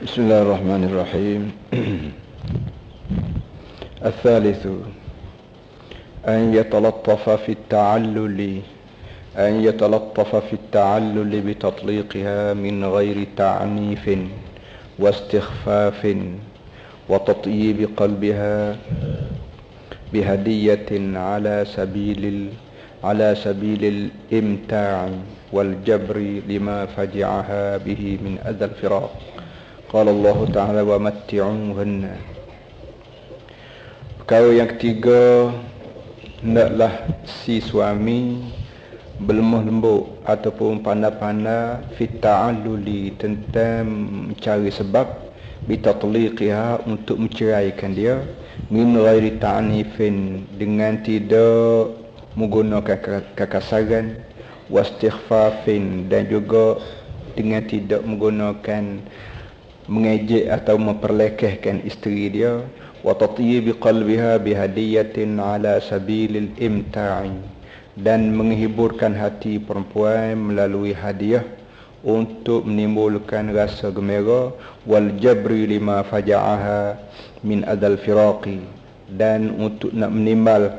Bismillahirrahmanirrahim. الثالث أن يتلطف في التعلل بتطليقها من غير تعنيف واستخفاف وتطييب قلبها بهدية على سبيل الإمتاع والجبر لما فجعها به من أذى الفراق. قال الله تعالى ومتعوهن. Perkara yang ketiga, hendaklah si suami berlemah lembut ataupun pandai-pandai fit ta'alluli, tentang mencari sebab bitatliqiha, untuk menceraikan dia, min ghairi ta'nifin, dengan tidak menggunakan kekasaran, wastighfafin, dan juga dengan tidak menggunakan mengejek atau memperlekehkan isteri dia, wa tatyibi qalbiha bihadiyatin ala sabilil imta'i, dan menghiburkan hati perempuan melalui hadiah untuk menimbulkan rasa gembira, wal jabri lima faja'aha min adal firaqi, dan untuk nak menimbal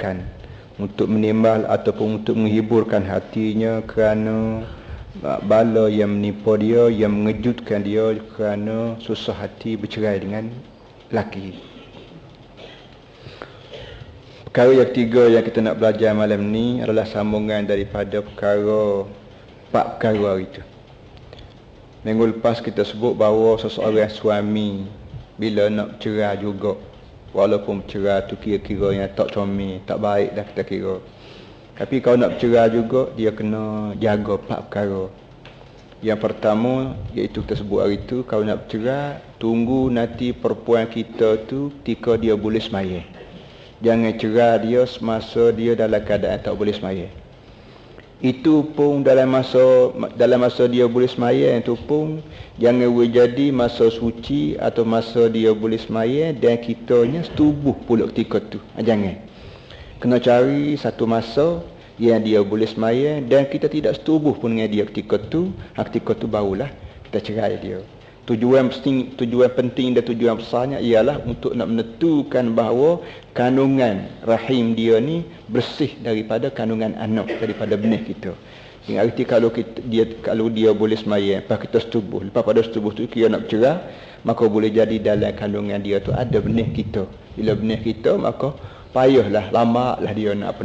ataupun untuk menghiburkan hatinya kerana bala yang menimpa dia, yang mengejutkan dia kerana susah hati bercerai dengan laki. Perkara yang ketiga yang kita nak belajar malam ni adalah sambungan daripada empat perkara itu. Minggu lepas kita sebut bahawa seseorang suami bila nak bercerai juga, walaupun bercerai tu kira-kira yang tak comel, tak baik dah kita kira, tapi kalau nak bercerai juga, dia kena jaga 4 perkara. Yang pertama, iaitu kita sebut hari tu, kalau nak bercerai, tunggu nanti perempuan kita tu ketika dia boleh sembahyang. Jangan cerai dia semasa dia dalam keadaan tak boleh sembahyang. Itu pun dalam masa dia boleh sembahyang tu pun jangan jadi masa suci atau masa dia boleh sembahyang dan kitanya setubuh pula ketika tu. Jangan. Kena cari satu masa yang dia boleh sembahyang dan kita tidak setubuh pun dengan dia ketika tu barulah kita cerai dia. Tujuan penting dan tujuan besarnya ialah untuk nak menentukan bahawa kandungan rahim dia ni bersih daripada kandungan anak, daripada benih kita. Yang arti kalau dia boleh sembahyang, lepas kita setubuh, lepas pada setubuh tu kira nak bercerai, maka boleh jadi dalam kandungan dia tu ada benih kita. Bila benih kita, maka payahlah, lambatlah dia nak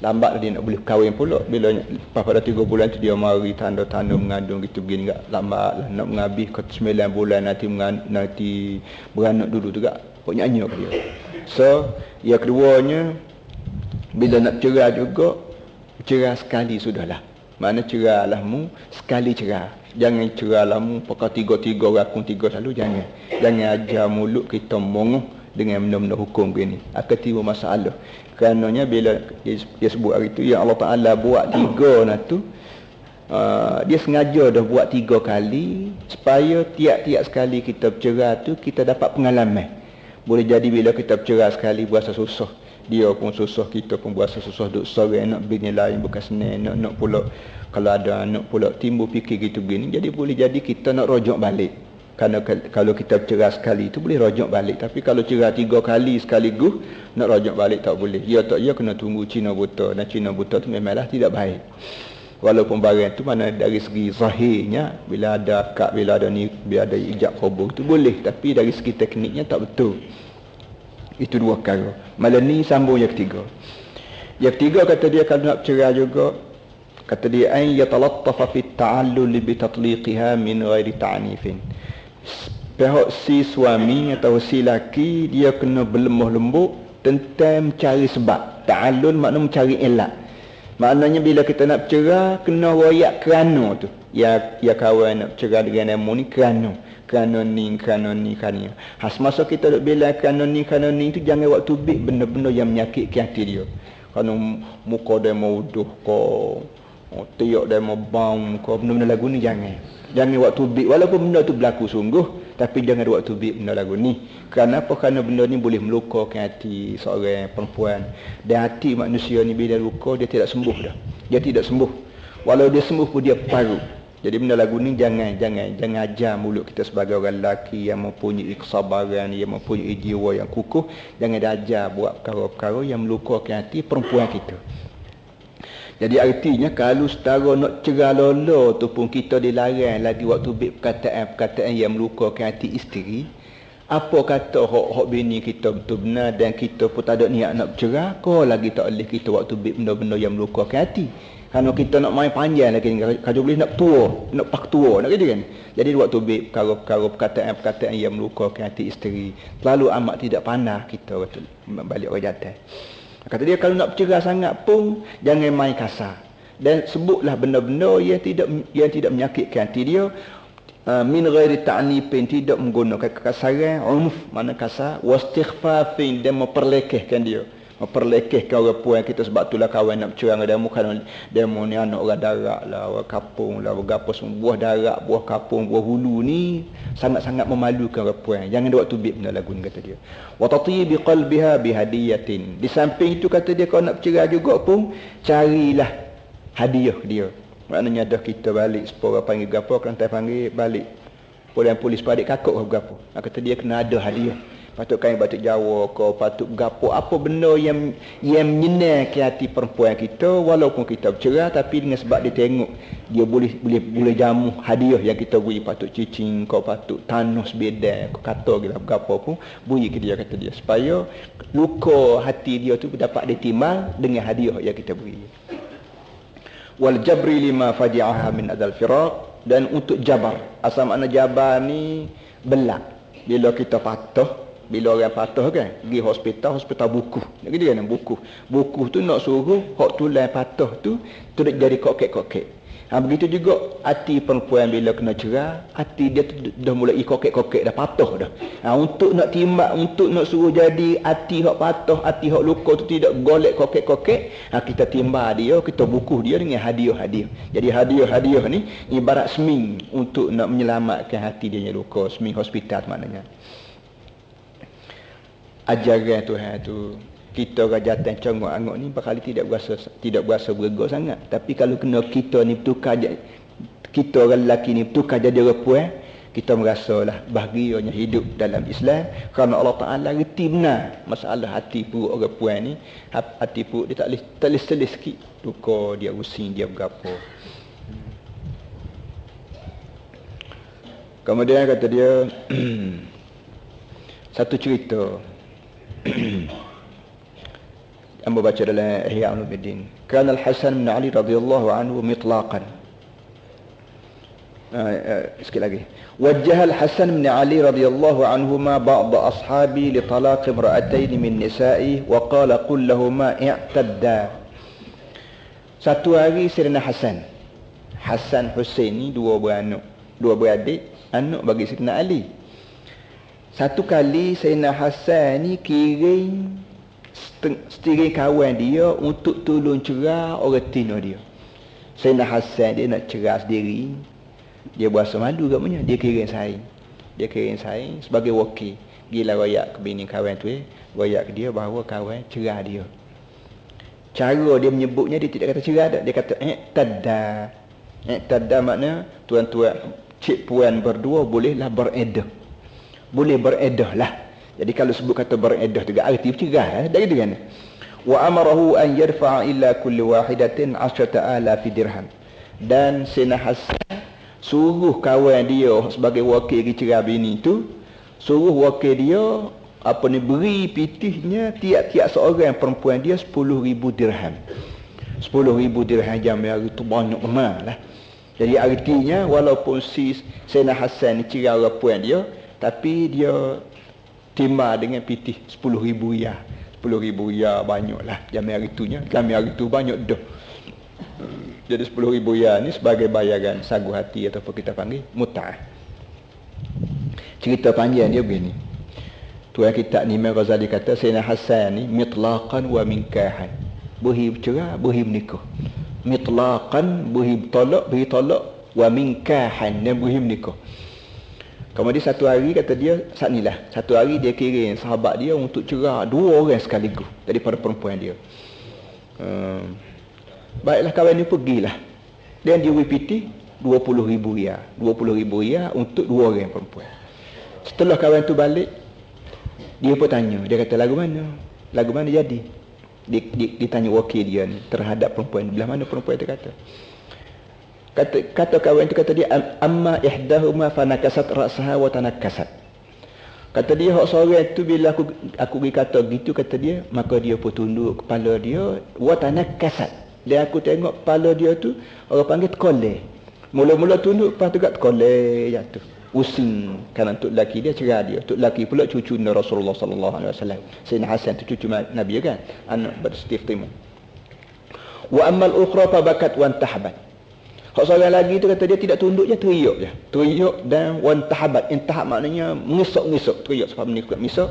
lambat dia nak boleh kahwin pula. Bila lepas pada 3 bulan tu dia mari tanda-tanda mengandung gitu begini juga, lambatlah nak menghabis ke 9 bulan nanti beranak dulu juga. Pok nyanyi ke dia. So, yang keduanya, bila nak cerai juga, cerai sekali sudahlah. Mana cerailah mu sekali cerai. Jangan cerailah mu pakai 3 rakun 3 selalu, jangan. Jangan ajar mulut kita mongoh dengan benda-benda hukum begini. Akan timbul masalah. Kerananya bila dia sebut hari tu, yang Allah Ta'ala buat 3 tu, dia sengaja dah buat 3 kali supaya tiap-tiap sekali kita bercerai tu kita dapat pengalaman. Boleh jadi bila kita bercerai sekali berasa susah, dia pun susah, kita pun berasa susah, duk sorang nak bini lain bukan senang, nak pula kalau ada anak pula timbul fikir gitu begini. Jadi boleh jadi kita nak rujuk balik. Kerana kalau kita bercerai sekali itu boleh rujuk balik, tapi kalau cerai 3 kali sekaligus nak rujuk balik tak boleh. Ya kena tunggu Cina buta, dan Cina buta tu memanglah tidak baik. Walaupun barang tu mana dari segi zahirnya bila ada akad, bila ada ijab qabul tu boleh, tapi dari segi tekniknya tak betul. Itu 2 perkara. Malam ni sambung yang ketiga. Yang ketiga kata dia kalau nak bercerai juga, kata dia an yatalattafa fi ta'allul bi tatliqiha min ghairi ta'nifin. Pihak si suami atau si laki dia kena berlemah lembut tentang mencari sebab. Ta'allul makna mencari elak. Maknanya bila kita nak bercerai kena royak kerana tu. Ya kawan nak bercerai dengan nama ni kerana ni. Semasa kita duk bilang kerana ni tu, jangan waktu big benda-benda yang menyakitkan hati dia. Kerana muka dia mau uduh kau, tiak dia mau bang kau, benda-benda lagu ni jangan waktu big, walaupun benda tu berlaku sungguh, tapi jangan waktu big benda lagu ni. Kerana apa? Kerana benda ni boleh melukakan hati seorang perempuan, dan hati manusia ni bila luka dia tidak sembuh dah. Dia tidak sembuh. Walau dia sembuh pun dia paru. Jadi benda lagu ni jangan ajar mulut kita sebagai orang lelaki yang mempunyai kesabaran, yang mempunyai jiwa yang kukuh, jangan diajar buat perkara-perkara yang melukakan hati perempuan kita. Jadi artinya kalau setara nak cerah lolo tu pun kita dilarang lagi waktu bik perkataan yang melukakan hati isteri. Apa kata hak bini kita betul benar dan kita pun tak ada niat nak bercerah, kau lagi tak boleh kita waktu bik benda-benda yang melukakan hati. Kalau kita nak main panjang lagi, kalau boleh nak tua, nak pak tua, nak gitu kan. Jadi waktu bik perkara-perkara perkataan yang melukakan hati isteri, terlalu amat tidak pandai kita betul balik orang jantan. Kata dia kalau nak bercerah sangat pun jangan main kasar. Dan sebutlah benda-benda yang tidak menyakitkan hati dia. Min ghairi ta'nifin, tidak menggunakan kekasaran, unf mana kasar, wastighfafin, dan memperlekehkan dia. Memperlekehkan orang puan kita, sebab itulah kawan nak bercerang dengan demo, kan demo ni anak orang darat lah, orang kapung lah, berapa semua buah darat, buah kapung, buah hulu ni sangat-sangat memalukan orang puan. Jangan dia waktu bib benda lagu ni, kata dia. Wa tatibi qalbiha bihadiyatin. Di samping itu kata dia, kalau nak bercerang juga pun carilah hadiah dia. Maknanya dah kita balik sepora panggil gapo, kelantan panggil balik polis padik kakak ke gapo. Kata dia kena ada hadiah. Patut kain batik Jawa ke, patut gapo, apa benda yang menyenangkan hati perempuan kita walaupun kita bercerah, tapi dengan sebab dia tengok dia boleh jamu hadiah yang kita beri, patut cicing kau, patut tanus bedang kau, kata gila gapo pun beri ke dia, kata dia, supaya luka hati dia tu dapat ditimbang dengan hadiah yang kita beri. Wal jabri lima faji'aha min adal firaq, dan untuk jabar. Asal makna jabar ni belak. Bila kita patah, bila orang patah kan, pergi hospital buku. Nak gitu kan, buku tu nak suruh hak tulang patah tu jadi kokek-kokek. Begitu juga hati perempuan bila kena cerah, hati dia tu dah mulai kokek-kokek, dah patah dah. Untuk nak timbak, untuk nak suruh jadi hati hak patah, hati hak luka tu tidak golek kokek-kokek, kita timbak dia, kita bukuh dia dengan hadiah-hadiah. Jadi hadiah-hadiah ni ibarat seming untuk nak menyelamatkan hati dia yang luka, seming hospital maknanya. Ajaran Tuhan tu, kita rajatan congok-angok ni bakal tidak berasa berega sangat. Tapi kalau kena kita ni bertukar, kita orang lelaki ni bertukar jadi orang puan, kita merasalah bahagianya hidup dalam Islam. Kerana Allah Ta'ala reti benar masalah hati perut orang puan ni. Hati perut dia tak boleh selis sikit, luka dia, using dia, berapa. Kemudian kata dia satu cerita Amba baca dalam Ihya Ulumuddin. Kana Al-Hasan bin Ali radhiyallahu anhu mitlaqan. Sekali lagi. Wajjaha Al-Hasan bin Ali radhiyallahu anhuma ba'd ashabi li talaq imra'atayn min nisa'i wa qala qul lahumā i'tadda. Satu hari Sayyidina Hasan Hussein ni dua beradik, anak bagi Sayyidina Ali. Satu kali Sayyidina Hasan ni kirim setiri kawan dia untuk tolong cerah orang tina dia. Sayyidina Hasan dia nak cerah sendiri, dia berasa malu katanya, dia kirim saing sebagai wakil. Gila royak ke bini kawan tu, royak ke dia bahawa kawan cerah dia. Cara dia menyebutnya, dia tidak kata cerah dah, dia kata tadda makna tuan-tuan cik puan berdua bolehlah beredah. Boleh beredah lah. Jadi kalau sebut kata beredah juga arti bercerah dah gitu kan. Wa amarahu an yarfa'a illa kulli wahidatin 10,000 dirham. Dan Sayyidina Hasan suruh kawan dia sebagai wakil cerah bini tu, suruh wakil dia beri pitihnya tiap-tiap seorang perempuan dia 10,000 dirham. 10,000 dirham jam hari tu banyak lah. Jadi artinya walaupun si Sayyidina Hasan ni cerah orang puan dia, tapi dia timah dengan pitih 10,000 riyal. 10,000 riyal banyaklah. Zaman hari tu banyak dah. Jadi 10,000 riyal ni sebagai bayaran sagu hati ataupun kita panggil mut'ah. Cerita panjang dia begini. Tuan kitab ni Imam Ghazali kata Sayyidina Hasan ni mitlaqan wa minkahan. Beri bercerah, beri menikah. Mitlaqan, beri tolak wa minkahan, dan beri menikah. Kemudian satu hari kata dia, satu hari dia kirim sahabat dia untuk cerah dua orang sekaligus daripada perempuan dia. Baiklah kawan ni pergilah. Dan dia wipiti 20,000 riyal untuk 2 orang perempuan. Setelah kawan tu balik, dia pun tanya, dia kata lagu mana jadi. Dia tanya wakil dia ni terhadap perempuan, belah mana perempuan tu kata kawan tu, kata dia amma ihdahuma fanakasat ra'saha wa tanakasat. Kata dia hak seorang tu bila aku pergi kata gitu, kata dia, maka dia pun tunduk kepala dia, wa tanakasat. Dan aku tengok kepala dia tu orang panggil terkoleh. Mula-mula tunduk, lepas tu kat terkoleh jatuh. Pusing kerana untuk lelaki dia cerah dia. Untuk lelaki pula cucu Rasulullah sallallahu alaihi wasallam. Sayyidina Hasan tu cucu Nabi kan, anak bersifat Timur. Wa ammal ukhra fa bakat wa tahabat. Hak seorang lagi tu kata dia tidak tunduk je, teriak je. Teriak dan wa tahabat. Intahab maknanya mengisuk-ngisuk, teriak sebab menikut misuk.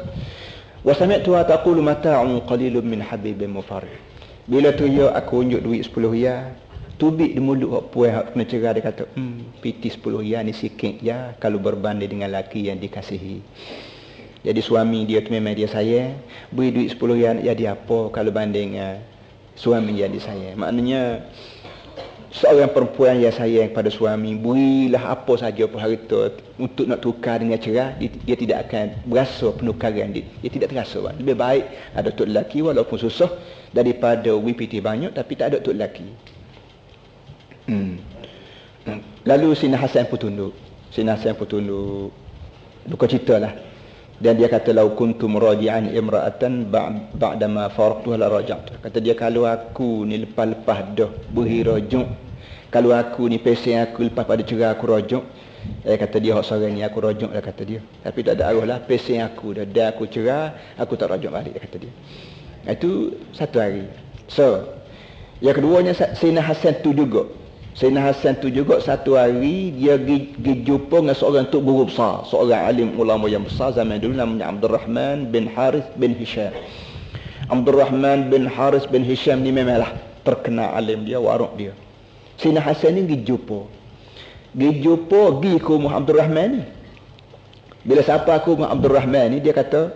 Wa sami'tu taqulu mata'un qalilun min habibin mufarrid. Bila teriak aku unjuk duit 10 riyal. Tubik di mulut hak puan hak kena cerah, dia kata piti 10 riyal ni sikit je kalau berbanding dengan laki yang dikasihi. Jadi suami dia tu memang dia sayang, beri duit 10 riyal jadi apa kalau banding suami yang disayang. Maknanya seorang perempuan yang sayang pada suami, berilah apa saja pun harta untuk nak tukar dengan cerah, dia tidak akan berasa penukaran dia tidak terasa. Lebih baik ada tok lelaki walaupun susah daripada piti banyak tapi tak ada tok lelaki. Lalu Sayyidina Hasan pun tunduk. Bukan cerita lah. Dan dia kata lau kuntu muraji'an imra'atan ba'da ma faraqtuha la raja'tu. Kata dia, kalau aku ni lepas-lepas dah beri rajuk, kalau aku ni pesen aku lepas pada cerah aku rajuk, kata dia hak seorang ni aku rajuk lah, kata dia. Tapi tak ada arah lah, pesen aku dah, dan aku cerah, aku tak rajuk balik, kata dia. Itu satu hari. So, yang keduanya Sayyidina Hasan tu juga. Sayyidina Hasan tu juga satu hari dia pergi jumpa dengan seorang tok guru besar, seorang alim ulama yang besar zaman dulu, namanya Abdurrahman bin Harith bin Hisham. Abdurrahman bin Harith bin Hisham ni memanglah terkenal alim dia, warok dia. Sayyidina Hasan ni pergi jumpa ke rumah Abdurrahman ni. Bila siapa aku rumah Abdurrahman ni, dia kata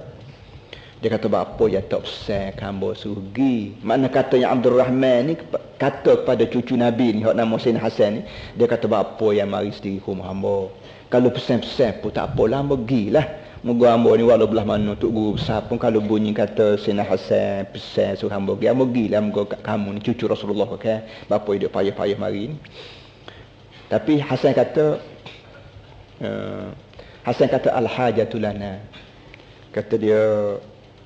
bapa yang tak pesan hamba sugi. Makna katanya Abdurrahman ni kata kepada cucu Nabi ni, hak nama Sayyidina Hasan ni, dia kata bapa yang mari sendiri ke rumah hamba. Kalau pesan-pesan pun tak apalah, hamba pergilah. Moga hamba ni walau belah mana tok guru besar pun, kalau bunyi kata Sayyidina Hasan pesan suruh hamba pergilah, moga kamu ni cucu Rasulullah kan. Bapa hidup payah-payah mari ni. Tapi Hasan kata al-hajatu lana. Kata dia,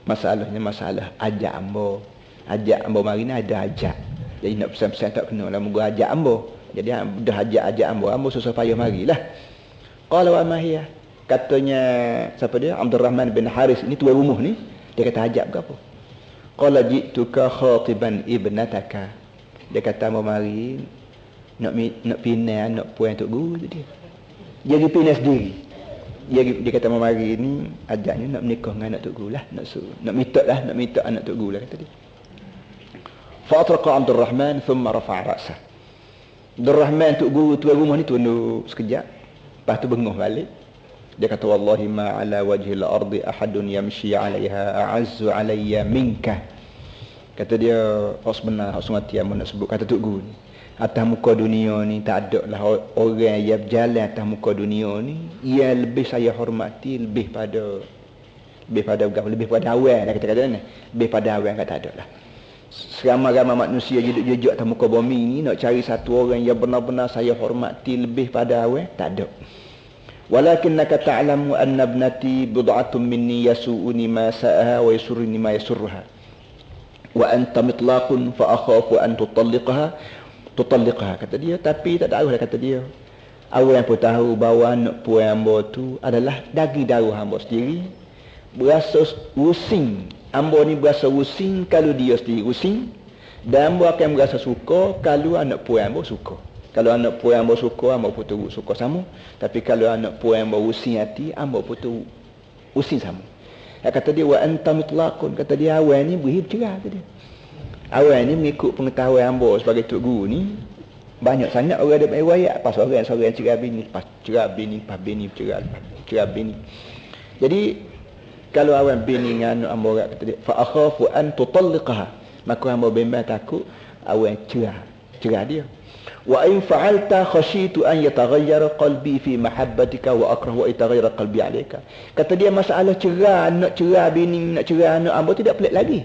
masalahnya masalah ajak hamba mari ni ada ajak. Jadi nak pesan-pesan tak kena lah, moga ajak hamba. Jadi dah ajak hamba susah payah marilah. Qala wa ma hiya. Katanya siapa dia? Abdurrahman bin Haris ni tuan rumah ni, dia kata ajak berapa? Qala ji'tuka khatiban ibnataka. Dia kata hamba mari nak pinai anak puan tok guru tu dia. Dia pergi pinai sendiri. Dia kata mari ni ajaknya nak menikah dengan anak tok guru lah, nak minta anak tok guru lah, kata dia. Fa atraqa Abdurrahman thumma rafa'a ra'sah. Abdurrahman tok guru tuan rumah ni tunduk sekejap, lepas tu bengong balik. Dia kata wallahi ma ala wajhil ardi ahadun yamshi 'alaiha a'azzu 'alayya minka. Kata dia, hak sebenar hak semati yang nak sebut kata tok guru ni. Atas muka dunia ni tak ada lah orang yang berjalan atas muka dunia ni yang lebih saya hormati lebih pada awal dah, kata-kata ni. Lebih pada awal kata ada lah. Seramai-ramai manusia jejuk atas muka bumi ni, nak cari satu orang yang benar-benar saya hormati lebih pada awal, tak ada. Walakinnaka ta'lamu anna ibnati bid'atun minni yasu'uni ma sa'aha wa yasurruni ma yasurruha. Wa anta mitlaqun fa akhafu an tutalliqaha. Kata dia, tapi tak tahu lah, kata dia. Awak yang pun tahu bahawa anak puan hamba tu adalah daging darah hamba sendiri. Berasa pusing. Hamba ni berasa pusing kalau dia sendiri pusing. Dan hamba akan berasa suka kalau anak puan hamba suka. Kalau anak puan hamba suka, hamba pun terus suka sama. Tapi kalau anak puan hamba pusing hati, hamba pun terus pusing sama. Kata dia, wa anta mitlaqun. Kata dia, awal ni beri bercerah, kata dia. Awal ni mengikut pengetahuan hamba sebagai tok guru ni, banyak sangat orang ada riwayat pas orang cerah bini, pas cerah bini, pas bini cerah bini. Jadi kalau awal bini dengan hamba orang, kata dia fa akhafu an tutalliqaha, maka hamba bimbang takut awal cerah cerah dia. Wa in fa'alta khashitu an yataghayyara qalbi fi mahabbatika wa akrahu an yataghayyara qalbi alayka. Kata dia masalah cerah, nak cerah bini, nak cerah anak hamba tidak pelik lagi.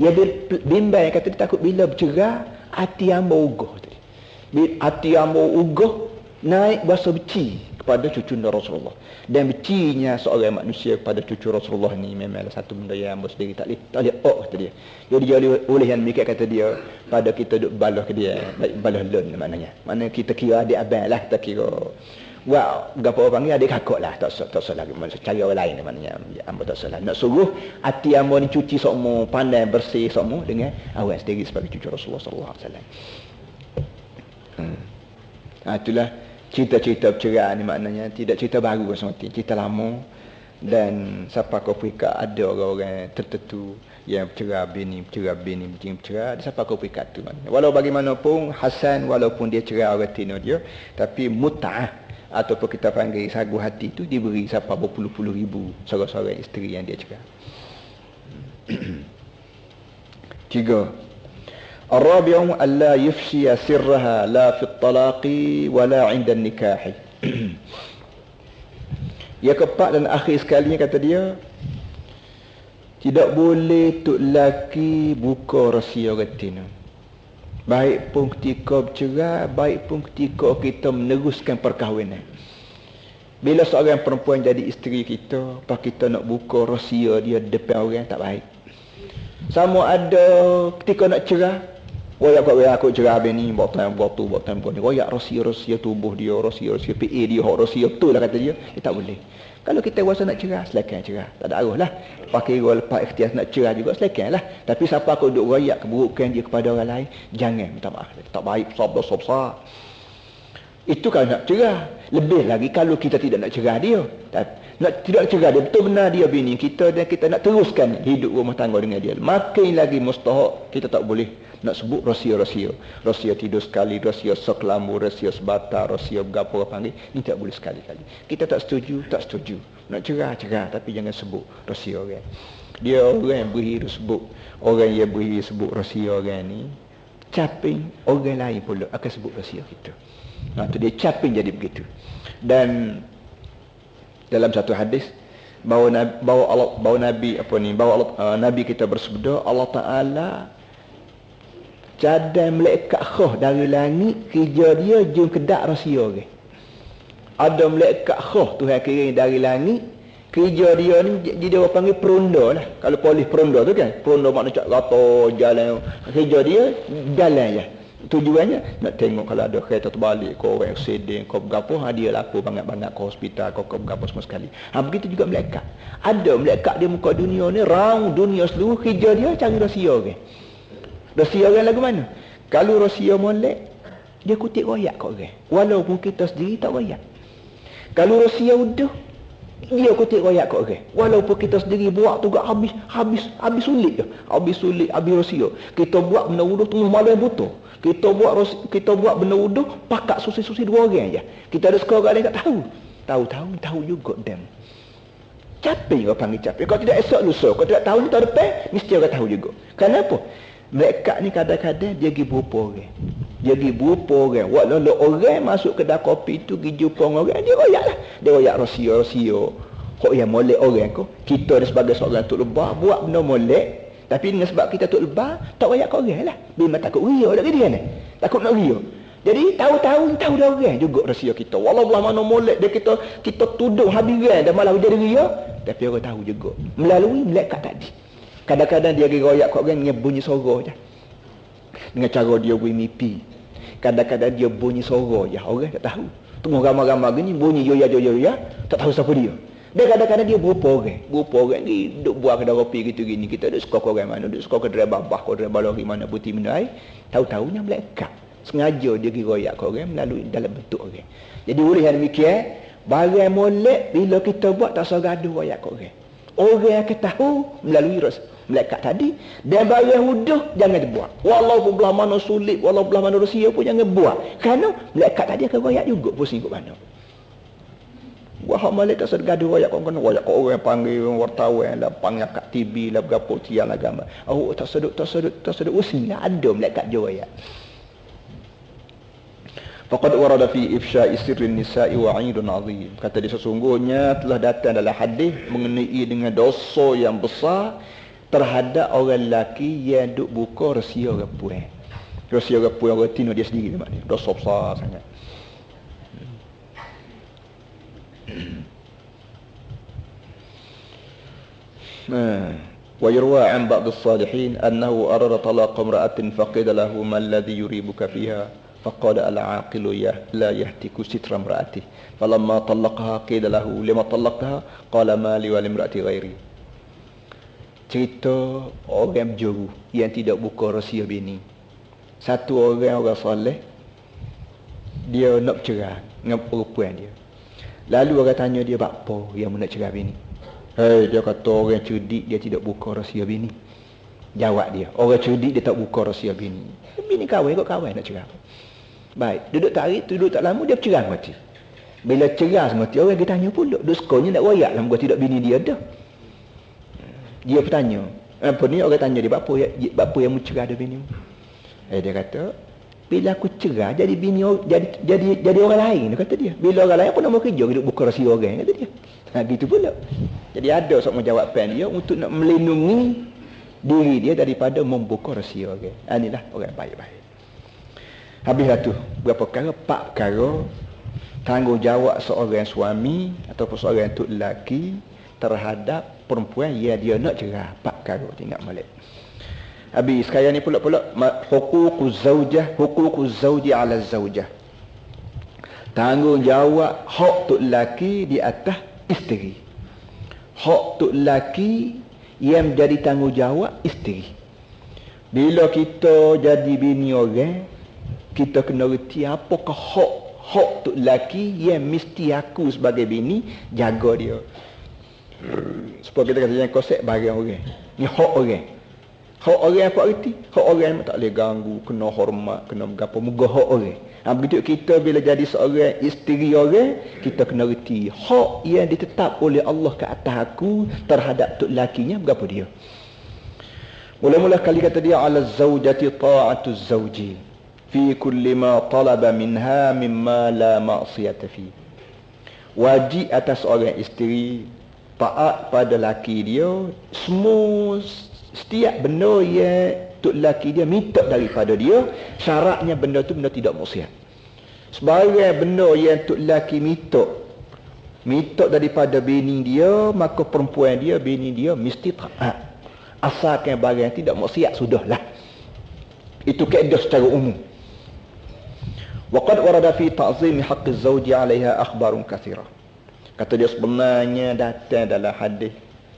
Ya bimbang, kata dia takut bila bercerah hati hamba uguh tadi. Bila hati hamba uguh naik rasa benci kepada cucu Rasulullah. Dan bencinya seorang manusia kepada cucu Rasulullah ni memanglah satu benda yang hamba sendiri tak boleh kata dia. Jadi dia oleh yang mikir kata dia pada kita duk balas ke dia, balas lon maknanya. Mana kita kira adik abang lah, kita kira wah, gapo orang panggil adik kakak lah, tak salah lagi macam cara orang lain maknanya. Hamba tak salah. Nak suruh hati hamba ni cuci sokmo, pandai bersih sokmo dengan awak sendiri sebagai cucu Rasulullah sallallahu alaihi wasallam. Itulah cerita-cerita bercerai ni maknanya tidak cerita baru seperti cerita lama. Dan siapa kau fikir ada orang-orang tertentu yang bercerai bini, bercerai, siapa kau fikir tu maknanya. Walau bagaimanapun Hasan walaupun dia cerai orang tino dia, tapi mut'ah ataupun kita panggil sagu hati tu diberi siapa berpuluh-puluh ribu seorang-seorang isteri yang dia cerai. 3. Ar-rabi'u alla yufshiya sirraha la fi at-talaqi wala 'inda an-nikah. Yang keempat dan akhir sekali kata dia, tidak boleh tok lelaki buka rahsia orang tina. Baik pun ketika bercerai, baik pun ketika kita meneruskan perkahwinan. Bila seorang perempuan jadi isteri kita, apa kita nak buka rahsia dia depan orang, tak baik. Sama ada ketika nak cerai, royak aku cerai habis ni, buat time ni, royak rahsia tubuh dia, rahsia PA dia, rahsia betul lah kata dia, tak boleh. Kalau kita rasa nak cerai, silakan cerai, tak ada arah lah. Pakai roh lepas ikhtiar nak cerai juga, silakan lah. Tapi siapa aku duk royak keburukan dia kepada orang lain, jangan, minta maaf, tak baik, sabda. Itu kalau nak cerai. Lebih lagi kalau kita tidak nak cerai dia, tidak cerai dia, betul benar dia bini kita dan kita nak teruskan hidup rumah tangga dengan dia, makin lagi mustahak kita tak boleh nak sebut rahsia tidur sekali, rahsia sekelambu, rahsia sebatang, rahsia berapa orang panggil ni, tak boleh sekali-kali. Kita tak setuju nak cerai, tapi jangan sebut rahsia orang. Dia orang yang beri sebut, orang yang beri sebut rahsia orang ni caping orang lain pula akan sebut rahsia kita. Tu dia caping jadi begitu. Dan dalam satu hadis bahawa Nabi kita bersabda, Allah Taala cadang malaikat khah dari langit, kerja dia jom kedak rahsia orang. Ada malaikat khah Tuhan kirim dari langit, kerja dia ni dia orang panggil peronda lah. Kalau polis peronda tu kan, peronda makna cak rata jalan, kerja dia jalan je. Tujuannya nak tengok kalau ada kereta terbalik, kau orang accident, kau berapa, dia lapor banyak-banyak ke hospital, kau berapa semua sekali. Begitu juga malaikat. Ada malaikat dia muka dunia ni, round dunia seluruh, kerja dia cari rahsia orang. Rahsia orang lagu mana? Kalau rahsia molek, dia kutip royak kat orang. Walaupun kita sendiri tak royak. Kalau rahsia udah, dia kutip royak kat orang. Walaupun kita sendiri buat tu gak habis sulit je. Habis rahsia. Kita buat benda wuduh tengah malam butuh. Kita buat benda wuduh pakat susi-susi dua orang je. Kita ada sekarang lain tak tahu. Tahu juga dem. Capek orang panggil capek. Kalau tidak esok lusa, kalau tidak tahu ni tahun depan, mesti orang tahu juga. Kenapa? Mereka ni kadang-kadang dia pergi berupa orang. Walau orang masuk kedai kopi tu pergi jumpa orang, dia royak lah. Dia royak rahsia. Kok yang molek orang ko. Kita ni sebagai seorang tok lebah buat benda molek, tapi dengan sebab kita tok lebah, tak royak kat orang lah. Memang takut ria lah dia ni. Takut nak ria. Jadi tahu dah orang juga rahsia kita. Walau belah mana molek dia kita tuduh habiran dan malah jadi ria, tapi orang tahu juga melalui malaikat tadi. Kadang-kadang dia royak kat orang dengan bunyi suara je. Dengan cara dia bunyi mimpi. Kadang-kadang dia bunyi suara je, orang tak tahu. Tengok ramai-ramai gini bunyi yoya, tak tahu siapa dia. Dan kadang-kadang dia berupa orang ni duk buat kedai kopi gitu gini. Kita duk suka orang mana, duk suka kedai babah, kedai balori mana putih minum air. Tahu-tahunya malaikat. Sengaja dia royak kat orang melalui dalam bentuk orang. Jadi oleh yang demikian, barang molek bila kita buat tak usah gaduh royak kat orang. Orang akan tahu melalui malaikat tadi. Dan barang udah jangan dibuat. Walaupun belah mana sulit, walaupun belah mana rahsia pun jangan buat. Kerana malaikat tadi akan royak juga pusing kat mana. Wah, malaikat tak gaduh royak kau kena royak kau orang panggil wartawan lah, panggil kat TV lah, berapa tiang agama. Oh, tak sedut pusing lah, ada malaikat je royak. Faqad warada fi ifsya'i sirrin nisa'i wa'idun 'azim. Kata dia sesungguhnya telah datang dalam hadis mengenai dengan dosa yang besar terhadap orang lelaki yang duk buka rahsia orang perempuan. Rahsia orang perempuan orang tino dia sendiri maknanya. Dosa besar sangat. ويروى عن بعض الصالحين أنه أراد طلاق امرأة فقيل له ما الذي يريبك فيها فقال العاقل لا يهتك ستر امرأته فلما طلقها قيل له لما طلقتها قال ما لي ولامرأتي غيري. Cerita orang juru yang tidak buka rahsia bini. Satu orang soleh, dia nak cerai dengan perempuan dia. Lalu orang tanya dia, apa yang nak cerai bini? Dia kata orang cerdik dia tidak buka rahsia bini. Jawab dia, orang cerdik dia tak buka rahsia bini. Bini kahwin kot kahwin nak cerai. Baik, duduk tak hari, duduk tak lama dia bercerai mati. Bila cerai mati, orang dia tanya pula, duk sekolah nak royak lah muka tidak bini dia dah. Dia bertanya, apa ni orang tanya dia, apa yang mu cerai ada bini? Dia kata, bila aku cerai jadi bini jadi orang lain, dia kata dia. Bila orang lain apa nak kerja duduk buka rahsia orang, kata dia. Gitu pula. Jadi ada seorang jawapan dia untuk nak melindungi diri dia daripada membuka rahsia orang. Inilah orang baik-baik. Habislah tu berapa perkara, 4 perkara tanggungjawab seorang suami ataupun seorang tok lelaki terhadap perempuan yang dia nak cerai. 4 perkara tinggal balik. Habis sekarang ni pula huququz zauji 'ala zaujah. Tanggungjawab hak tok lelaki di atas isteri. Hak tok lelaki yang menjadi tanggungjawab isteri. Bila kita jadi bini orang, kita kena reti apakah hak tok lelaki yang mesti aku sebagai bini jaga dia. Supaya kita kata yang konsep barang orang. Ni hak orang. Hak orang apa erti? Hak orang tak boleh ganggu, kena hormat, kena berapa muka hak orang. Begitu kita bila jadi seorang isteri orang, kita kena reti hak yang ditetap oleh Allah ke atas aku terhadap tok lakinya berapa dia. Mula-mula kali kata dia ala zaujati ta'atuz zauji fi kulli ma talaba minha mimma la ma'siyata fi. Wajib atas orang isteri taat pada laki dia semua setiap benda yang tok laki dia minta daripada dia, syaratnya benda tu benda tidak maksiat. Sebagai benda yang tok laki minta daripada bini dia, maka perempuan dia, bini dia mesti taat. Asalkan barang tidak maksiat sudahlah. Itu kaedah secara umum. Waqad warada fi ta'zim haqqi az-zawji 'alayha akhbarun katsira. Kata dia sebenarnya datang dalam hadis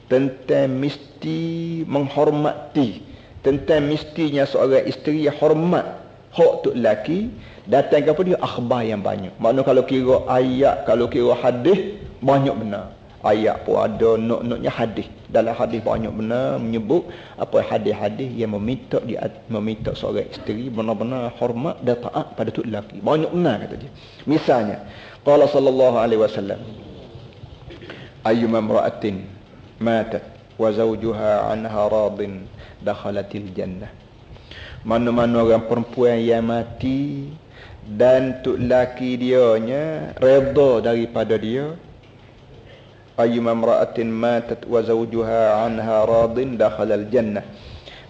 tentang mesti menghormati, tentang mestinya seorang isteri hormat hak tok lelaki, datang kepada dia akhbar yang banyak. Maknanya kalau kira ayat, kalau kira hadis banyak benar. Ayat pun ada, not-notnya hadis. Dalam hadis banyak benar menyebut apa hadis-hadis yang meminta seorang isteri benar-benar hormat dan taat pada tok lelaki. Banyak benar kata dia. Misalnya, qala sallallahu alaihi wasallam, ayyuma imra'atin matat wa zawjuha 'anha radin dakhalatil jannah. Mana-mana orang perempuan yang mati dan tok laki dianya redha daripada dia, ayyuma imra'atin matat wa zawjuha 'anha radin dakhalal jannah.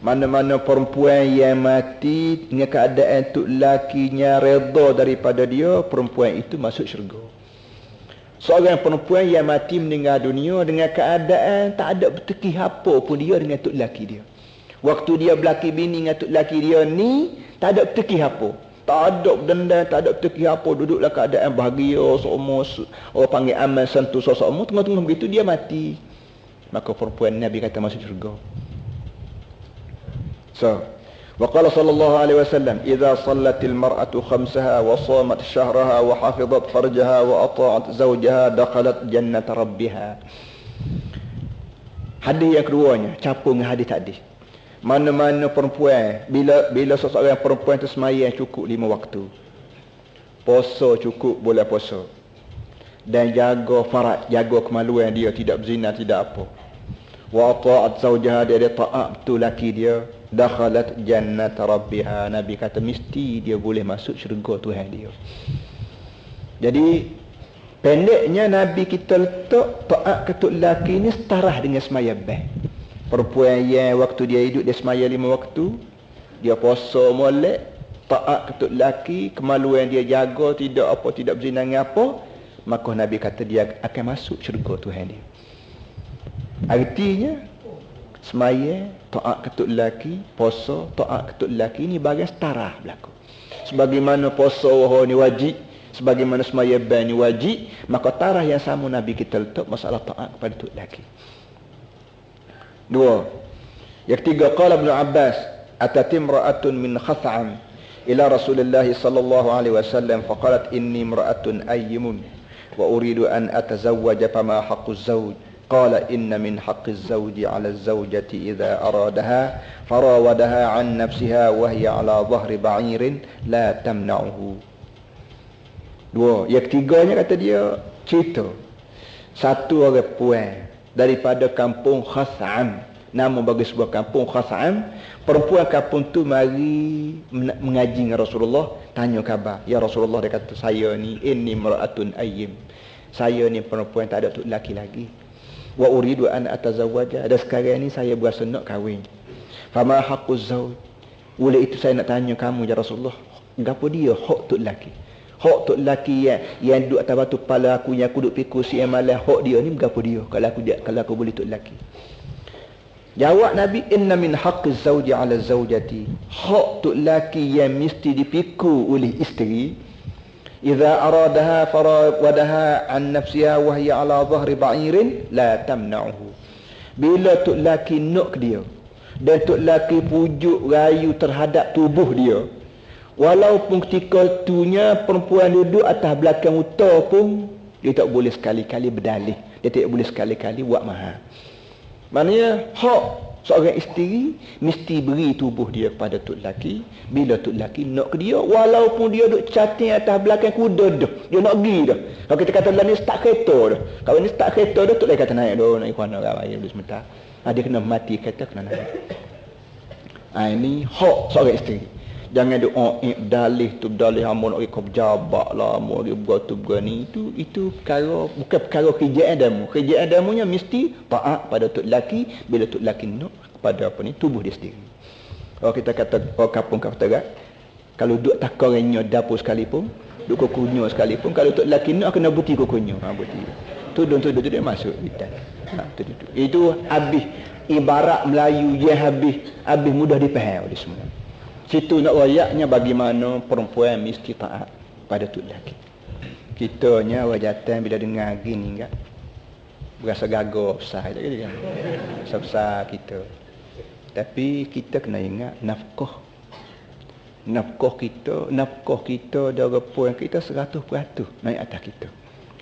Mana-mana perempuan yang mati dengan keadaan tok lakinya redha daripada dia, perempuan itu masuk syurga. Seorang perempuan yang mati meninggal dunia dengan keadaan tak ada berteki apa pun dia dengan tok laki dia. Waktu dia berlaki bini dengan tok laki dia ni, tak ada berteki apa. Tak ada benda, tak ada berteki apa. Duduklah keadaan bahagia, semua orang panggil aman, sentosa semua. Tengah-tengah begitu dia mati. Maka perempuan Nabi kata masuk syurga. So, وقال صلى الله عليه وسلم إذا صلت المرأة خمسها وصامت شهرها وحفظت فرجها وأطاعت زوجها دخلت جنة ربها. Hadis yang keduanya capung dengan hadis tadi. Mana-mana perempuan, bila seseorang perempuan itu sembahyang cukup 5 waktu, puasa cukup boleh puasa, dan jaga faraj, jaga kemaluan dia, tidak berzina, tidak apa, wa ta'at zawjaha, dia taat betul laki dia, dakhalat jannat rabbiha. Nabi kata mesti dia boleh masuk syurga Tuhan dia. Jadi pendeknya Nabi kita letak taat ketuk laki ni setara dengan semaya beh. Perempuan yang waktu dia hidup dia semaya 5 waktu, dia puasa molek, taat ketuk laki, kemaluan dia jaga, tidak berzina dengan apa, maka Nabi kata dia akan masuk syurga Tuhan dia. Artinya semaya, taat ketuk lelaki, puasa, taat ketuk lelaki ni bagian setara berlaku. Sebagaimana puasa wahai ni wajib, sebagaimana semaya ban ni wajib, maka tarah yang sama Nabi kita letak masalah taat kepada tok lelaki. 2. Yang ketiga, qala Ibn Abbas, atat imra'atun min Khath'am ila Rasulullah sallallahu alaihi wasallam faqalat inni imra'atun ayyimun wa uridu an atazawwaja fama haqqu az-zawj. قال إن من حق الزوج على الزوجة إذا أرادها فراودها عن نفسها وهي على ظهر بعير لا تمنعه. 2. Yang ketiganya kata dia cerita satu orang puan daripada kampung Khath'am. Nama bagi sebuah kampung Khath'am. Perempuan kampung tu mari mengaji dengan Rasulullah, tanya khabar. Ya Rasulullah, dia kata saya ni inni mar'atun ayyim. Saya ni perempuan tak ada tok laki lagi. Wa uridu an atazawwaja, dan sekarang ni saya berasa nak kahwin. Fama haqquz zawj. Oleh itu saya nak tanya kamu ya Rasulullah, gapo dia hak tok laki? Hak tok laki yang duduk atas batu kepala aku, yang aku duduk pikul si malam, hak dia ni gapo dia kalau aku boleh tok laki? Jawab Nabi, inna min haqqiz zawji 'ala zawjati. Hak tok laki yang mesti dipikul oleh isteri, idza aradaha farawadaha an nafsiha wa hiya ala dhahri ba'irin la tamna'uhu. Bila tok laki nak dia dan tok laki pujuk rayu terhadap tubuh dia, walaupun ketika tunya perempuan duduk atas belakang unta pun, dia tak boleh sekali-kali berdalih, dia tak boleh sekali-kali buat mahal. Maknanya hak seorang isteri mesti beri tubuh dia kepada tok laki bila tok laki nak ke dia, walaupun dia duduk cating atas belakang kuda dah, dia nak pergi dah. Kalau kita kata lah ni start kereta dah, kalau ni start kereta dah, tok laki kata naik dah, naik kuana ramai dulu sebentar. Dia kena mati kereta, kena naik. Ini hak seorang isteri. Jangan doa dalih tu dalih hamo nak ikut pejabat lah, hamo dia buat tu buat ni, itu perkara bukan perkara kerjaan adamu. Kerjaan adamunya mesti taat pada tok laki bila tok laki nak pada apa ni tubuh dia sendiri. Kalau kita kata orang kampung kata kalau duk takarnya dapur sekalipun, duk kukunya sekalipun, kalau tok laki nak kena buti kukunya, buti. Tudung dia masuk hutan. Itu habis ibarat Melayu je habis mudah dipaham oleh semua. Situ nak rayaknya bagaimana perempuan mesti taat pada tok laki. Kitanya wajatan bila dengar gini enggak berasa gagah besar tak gitu kan. Besar kita. Tapi kita kena ingat nafkah kita dari perempuan kita 100% naik atas kita.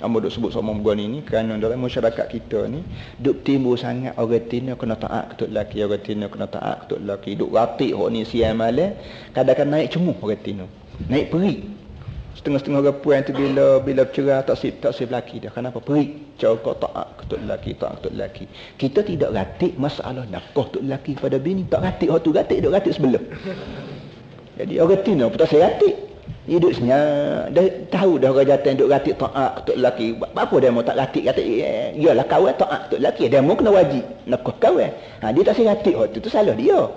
Kamu duk sebut sama bukan ini kerana dalam masyarakat kita ni duk timbul sangat orang tina kena taat ke tok laki, orang tina kena taat ke tok laki, duk ratik hok ni siang malam, kadang-kadang naik cemuh orang tina, naik perik. Setengah-setengah orang puan tu bila bercerai tak sip laki dia. Kenapa perik? Cara taat ke tok laki. Kita tidak ratik masalah nafkah tok laki pada bini, tak ratik hok tu, ratik sebelah. Jadi orang tina pun tak saya ratik. Hidup senyap, dah tahu dah orang jatuh duk ratik taat tok laki. Apa dia mau tak ratik iyalah kawan taat tok laki, dia mau kena wajib nafkah kawan. Dia tak ratik hot tu salah dia.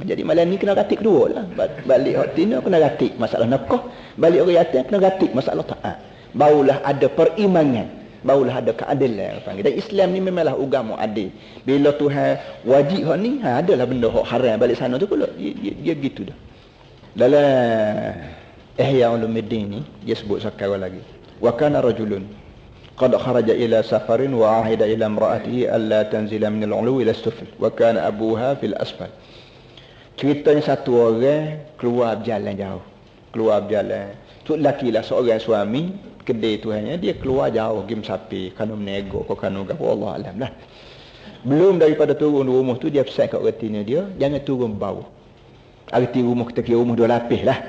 Jadi malam ni kena ratik kedua lah. Balik hot tina kena ratik masalah nafkah, balik orang jatuh kena ratik masalah taat. Barulah ada perimanan, barulah ada keadilan. Dan Islam ni memanglah agama adil. Bila Tuhan wajib hot ni, adalah benda hok haram balik sana tu pula. Dia gitu dah. Dalam Ihya Ulumuddin ni dia sebut sekarang lagi. Wa kana rajulun qad kharaja ila safarin wa ahida ila imra'atihi alla tanzila min al-'ulu ila as-sufl wa kana abuha fil asfal. Ceritanya satu orang keluar berjalan jauh. Tu lakilah seorang suami kedai tuannya, dia keluar jauh pergi musafir, kanu menego ke kanu gapo Allah alam lah. Belum daripada turun rumah tu dia pesan kat retina dia, jangan turun bawah. Arti rumah kita kira rumah 2 lapis lah.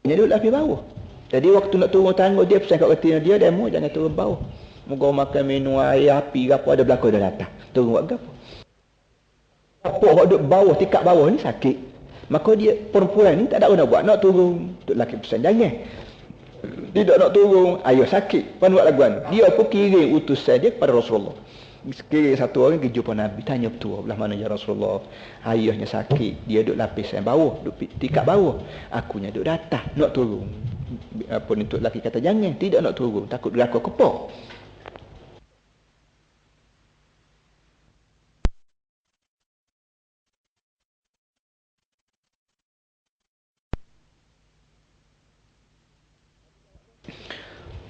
Dia duduk lapis bawah. Jadi waktu nak turun tangga dia pesan kat retina dia, demo jangan turun bawah. Moga makan minum air api gapo ada belaka dah datang. Turun buat gapo? Apa hok duk bawah tingkat bawah ni sakit. Maka dia perempuan ni tak ada nak buat, nak turun. Tok laki pesan jangan. Tidak nak turun, ayah sakit. Pan buat laguan. Dia pun kirim utusan dia kepada Rasulullah. Kirim satu orang pergi jumpa Nabi, tanya betul belah mana ya Rasulullah. Ayahnya sakit, dia duk lapisan bawah, duk tingkat bawah. Akunya duk atas, nak turun. Apa ni tok laki kata jangan, tidak nak turun, takut neraka kepak.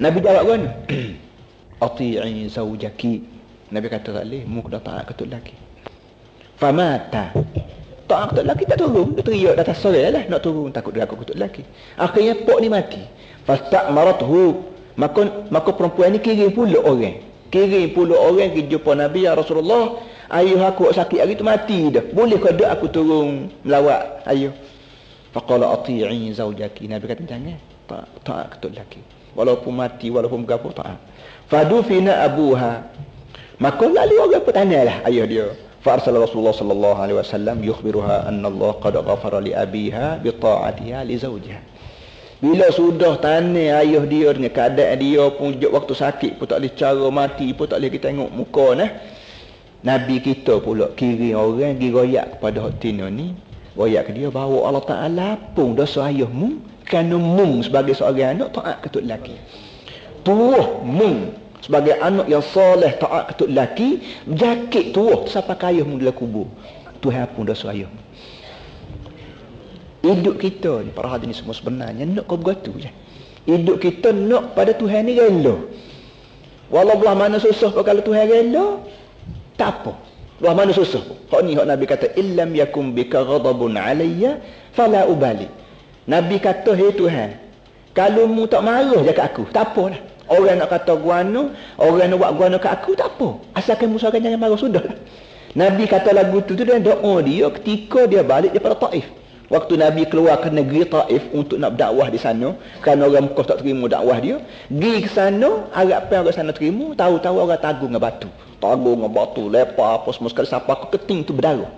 Nabi jawab kan, ati'i zawjaki. Nabi kata tak boleh, mu kena taat ketuk laki. Famata. Taat ketuk laki tak turun, dia teriak atas sorang lah nak turun, takut dia ketuk laki. Akhirnya pok ni mati. Fasta'marathu. Maka perempuan ni kirim pula orang. Kirim pula orang pergi jumpa Nabi, ya Rasulullah, ayuh aku sakit hari tu mati dah. Boleh ke dak aku turun melawat ayuh? Faqala ati'i zawjaki. Nabi kata jangan. Taat ketuk laki. Walaupun mati, walaupun berapa taat. Fadufina abuha. Maka lalu orang bertanyalah ayah dia. Fa arsala Rasulullah sallallahu alaihi wasallam yukhbiruha anna Allah qad ghafara li abiha bi ta'atiha li zawjiha. Bila sudah tanya ayah dia dengan keadaan dia pun waktu sakit pun tak boleh cara, mati pun tak boleh kita tengok muka nah. Nabi kita pula kirim orang pergi royak kepada hak tino ni. Royak ke dia bahawa Allah Taala pun dosa ayahmu kerana mung sebagai seorang anak taat ketuk laki. Tuah mung sebagai anak yang soleh taat ketuk laki, jakit tuah sampai kayahmu dalam kubur. Tuhan pun dosa ayahmu. Hidup kita ni para hadirin semua sebenarnya nak kau begitu je. Hidup kita nak pada Tuhan ni rela. Walau belah mana susah kalau Tuhan rela, tak apa. Belah mana susah. Hak ni hak Nabi kata illam yakum bika ghadabun alayya fala ubali. Nabi kata, hei Tuhan, kalau mu tak marah je kat aku, tak apalah. Orang nak kata guano, orang nak buat guano kat aku, tak apa. Asalkan mu seorang jangan marah, sudahlah. Nabi kata lagu tu dan doa dia ketika dia balik daripada Taif. Waktu Nabi keluar ke negeri Taif untuk nak berdakwah di sana, kerana orang Mekah tak terima dakwah dia, pergi ke sana, harapkan orang sana terima, tahu-tahu orang tagung dengan batu. Tagung dengan batu, lepas apa semua sekali, sampai ke keting tu berdarah.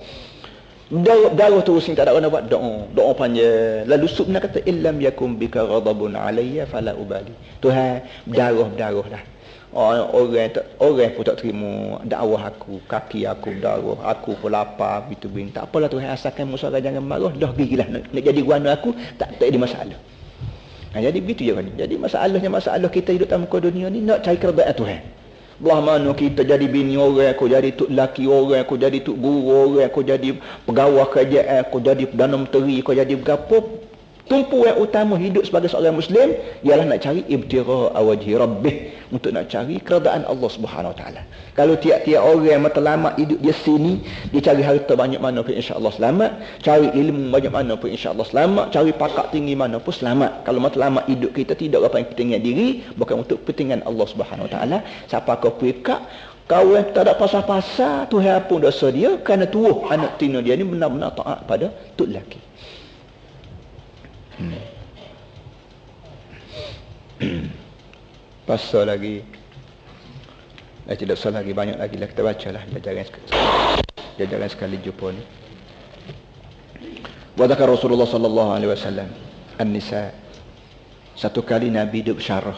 Darah terus tak ada orang buat doa panjang. Lalu subna kata illam yakum bika ghadabun alayya fala ubali. Tuhan berdarah dah. Orang pun tak terima dakwah aku, kaki aku berdarah, aku pun lapar gitu bin. Tak apalah Tuhan, asalkan musuh jangan marah, dah gigilah nak jadi guana aku, tak ada masalah. Jadi begitu je kan. Jadi masalah kita hidup dalam muka dunia ni nak cari keredaan Tuhan. Belah mana kita jadi bini orang, aku jadi tok laki orang, aku jadi tok guru orang, aku jadi pegawai kerajaan, aku jadi Perdana Menteri, aku jadi berapa. Tumpu yang utama hidup sebagai seorang Muslim ialah nak cari ibtigha wajhi rabbih, untuk nak cari keredaan Allah Subhanahu Wa Taala. Kalau tiap-tiap orang matlamat hidup di sini, dia cari harta banyak mana pun insya-Allah selamat, cari ilmu banyak mana pun insya-Allah selamat, cari pakat tinggi mana pun selamat. Kalau matlamat hidup kita tidak apa yang kepentingan diri, bukan untuk kepentingan Allah Subhanahu Wa Taala, siapa kau pikak kau yang tak ada pasal-pasal, Tuhan pun dosa dia kerana tuah anak tino dia ni benar-benar taat pada tok laki. Pasal lagi tidak usah lagi banyak lagi lah, kita baca lah jajaran sekali jumpa ni. Wa dzakara Rasulullah sallallahu alaihi wasallam an-nisa. Satu kali Nabi duduk syarah,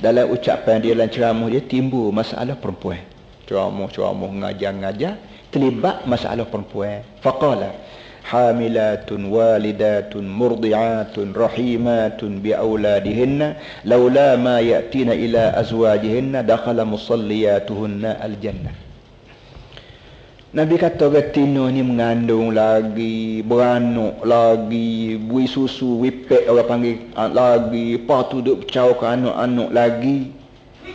dalam ucapan dia dan ceramah dia timbul masalah perempuan. Ceramah ngajar terlibat masalah perempuan. Faqala hamilatun walidatun murdi'atun rahimatun biauladihinna laula ma ya'tina ila azwajihinna dakhala musalliyatuhunna aljannah. Nabi kata betina ni mengandung lagi, beranak lagi, bui susu, wipek orang panggil lagi, lepas tu duk bercaur ke anak-anak lagi.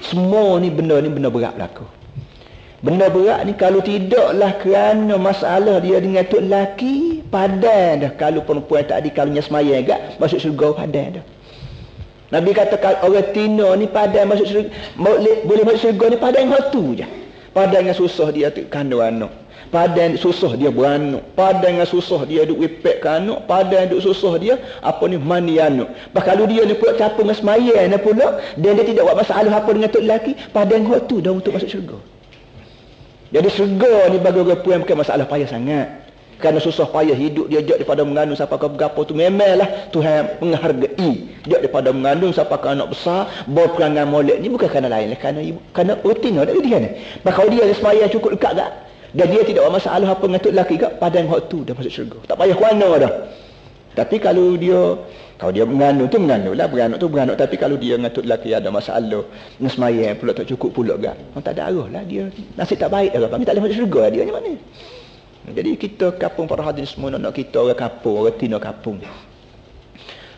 Semua ni benda berat berlaku. Benda berat ni kalau tidaklah kerana masalah dia dengan tok laki, padan dah. Kalau perempuan tak ada kalunya semayang agak masuk syurga, padan dah. Nabi kata kalau orang tina ni padan masuk syurga, boleh masuk syurga ni padan hal tu je. Padan dengan susah dia tu kandung anak. Padan susah dia beranak. Padan dengan susah dia duk wipek ke anak. Padan duk susah dia apa ni mandi anak. Bah kalau dia ni pula capung dengan sembahyang ni pula, dan dia tidak buat masalah apa dengan tok lelaki, padan hak tu dah untuk masuk syurga. Jadi syurga ni bagi orang puan bukan masalah payah sangat. Kerana susah payah hidup dia jauh daripada mengandung sampai ke berapa tu memanglah Tuhan menghargai jauh daripada mengandung sampai ke anak besar berperangan molek ni bukan kerana lain lah, kerana rutin ada dia ni. Maka dia sembahyang cukup dekat tak, dan dia tidak ada masalah apa dengan tok lelaki kat, padan hak tu dah masuk syurga, tak payah kuana dah. Tapi kalau dia mengandung tu mengandung lah, beranak tu beranak, tapi kalau dia dengan tok lelaki ada masalah dengan sembahyang pula tak cukup pula gak, tak ada arah lah dia, nasib tak baik dah apa, tak boleh masuk syurga dia ni mana. Jadi kita kapung para hadirin semua, nak kita orang kapung, orang tina kapung.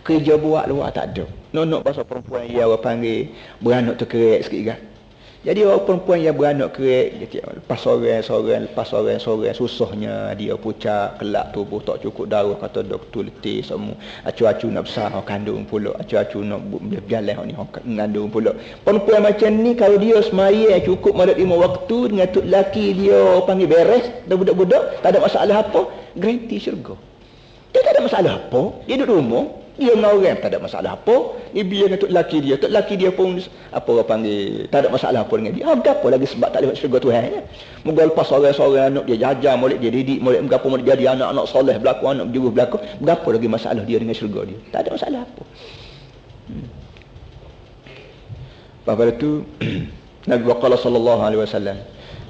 Kerja buat luar tak ada. Nak pasal perempuan yang orang panggil beranak tu kerek sikit kan. Jadi orang perempuan yang beranak kerek, lepas sorang, susahnya dia pucat, kelak tubuh tak cukup darah, kata doktor letih semua. Acu-acu nak besar, kandung pula. Acu-acu nak berjalan, ni mengandung pula. Perempuan macam ni, kalau dia semaya cukup malam 5 waktu dengan tok lelaki dia panggil beres, dah budak-budak, tak ada masalah apa, garanti syurga. Dia tak ada masalah apa, dia duduk rumah, dia dengan orang tak ada masalah apa, dia biar dengan tok lelaki dia pun apa orang panggil tak ada masalah apa dengan dia. Apa lagi sebab tak boleh masuk syurga Tuhan ya. Moga lepas seorang-seorang anak dia jajar molek, dia didik molek, berapa molek jadi anak-anak soleh berlaku, anak berjuru berlaku, berapa lagi masalah dia dengan syurga dia. Tak ada masalah apa. Pada itu Nabi qala sallallahu alaihi wasallam,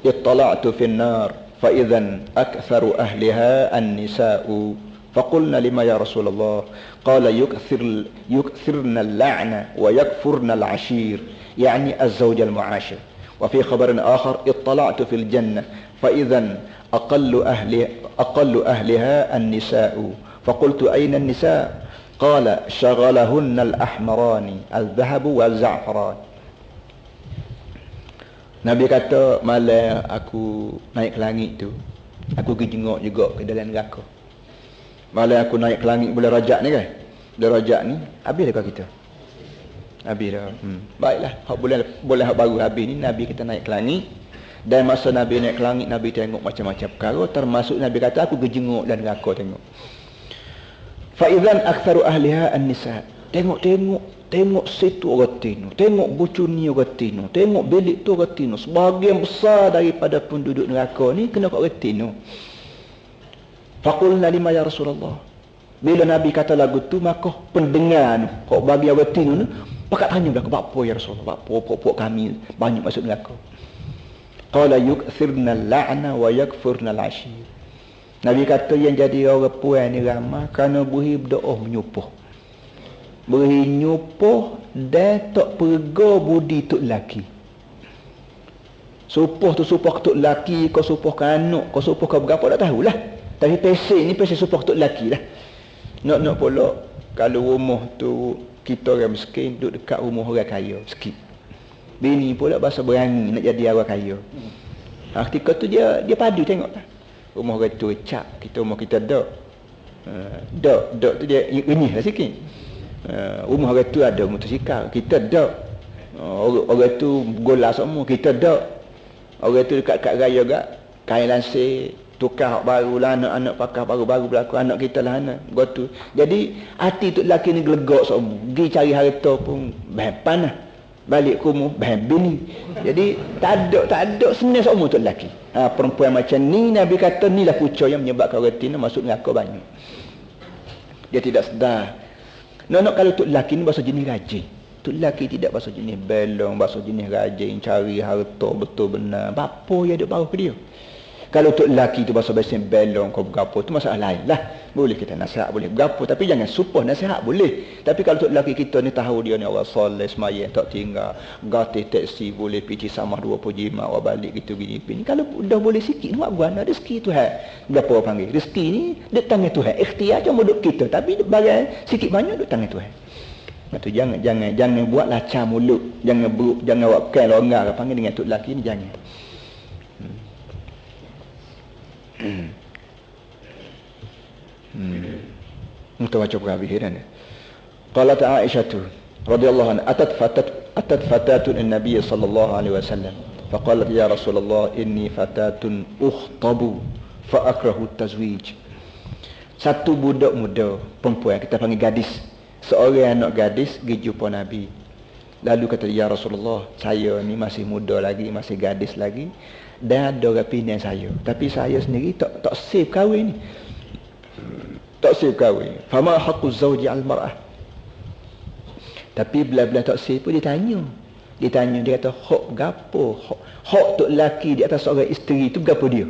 ittala'tu fin nar fa idzan aktharu ahliha an-nisa'u. فقلنا لما يا رسول الله؟ قال يكثرن اللعنة ويكفرن العشير، يعني الزوج المعاشر. وفي خبر آخر اطلعت في الجنة فإذا أقل أهلها النساء، فقلت أين النساء؟ قال شغلهن الأحمران الذهب والزعفران. Nabi kata malam aku naik ke langit tu, aku pergi jenguk juga ke dalam neraka. Malam aku naik ke langit bulan Rajab ni kan. Bulan Rajab ni habis dah kita. Habis dah. Baiklah, hak bulan hak baru habis ni Nabi kita naik ke langit. Dan masa Nabi naik ke langit, Nabi tengok macam-macam perkara, termasuk Nabi kata aku gejenguk dan neraka tengok. Fa idzan aktsaru ahliha an-nisa. Tengok situ orang tino, tengok bucuni orang tino, tengok bilik tu orang tino. Sebahagian besar daripada penduduk neraka ni kena kat orang tino. Faqulna lima ya Rasulullah. Bila Nabi kata lagu tu, maka pendengar kok bagi orang tino ni pakat tanya belaka, apa ya Rasulullah, apa kami banyak masuk neraka. Qala yukthirna al-la'na wa yakfurna al-ashir. Nabi kata yang jadi orang puan ni ramai kerana beri berdoa menyupuh. Beri nyupuh dan tak perga budi tok lelaki. Supuh tu supuh tok lelaki, kau supuh ke anak, kau supuh ke berapa tak tahulah. Tapi pesek ni pesek supuh tok lelaki lah. Nak pula kalau rumah tu kita orang miskin duduk dekat rumah orang kaya sikit. Bini pula bahasa berani nak jadi orang kaya. Ketika tu dia padu tengoklah. Rumah orang tu cap, rumah kita dak. Dak tu dia renyih lah sikit. Rumah orang tu ada motosikal, kita dak. Orang tu gola semua, kita dak. Orang tu dekat raya gak kain lansir, tukar hak baru lah, anak-anak pakai baru-baru berlaku, anak kita lah anak gotu. Jadi hati tu lelaki ni gelegak semua, pergi cari harta pun bahan panah, balik ke rumah bahan bini. Jadi tak ada senang semua tu lelaki. Perempuan macam ni Nabi kata ni lah punca yang menyebabkan orang tina masuk neraka banyak. Dia tidak sedar. Nak kalau tu lelaki ni bahasa jenis rajin. Tu lelaki tidak bahasa jenis belong, bahasa jenis rajin, cari harta betul benar. Apa yang duk bau ke dia? Kalau tok lelaki tu bahasa belong kau bergapo tu masalah lain lah. Boleh kita nasihat boleh bergapo, tapi jangan supuh nasihat boleh. Tapi kalau tok lelaki kita ni tahu dia ni orang soleh sembahyang tak tinggal, gatih taksi boleh pergi sama 20 jimat awak balik gitu gini pini. Kalau dah boleh sikit buat guna rezeki Tuhan. Berapa orang panggil? Rezeki ni duk tangan Tuhan. Ikhtiar cuma duk kita, tapi bagai sikit banyak duk tangan Tuhan. Itu jangan buat lacam mulut, jangan buat kan longgar panggil dengan tok lelaki ni jangan. Kita baca perkawinan. Qalat Aisyah radhiyallahu anha atat fatatun an-nabiy sallallahu alaihi wasallam. Faqalat ya Rasulullah inni fatatun ukhtabu fa akrahu tazwij. Satu budak muda perempuan, kita panggil gadis, seorang anak gadis pergi jumpa Nabi. Lalu kata ya Rasulullah, saya ni masih muda lagi, masih gadis lagi, dan ada orang pinang saya, tapi saya sendiri tak save kahwin ni. Tak save kahwin. Fama haqqu zawji al mar'ah. Tapi bila tak save pun dia tanya, dia kata hak gapo, hak tok lelaki di atas seorang isteri tu gapo dia.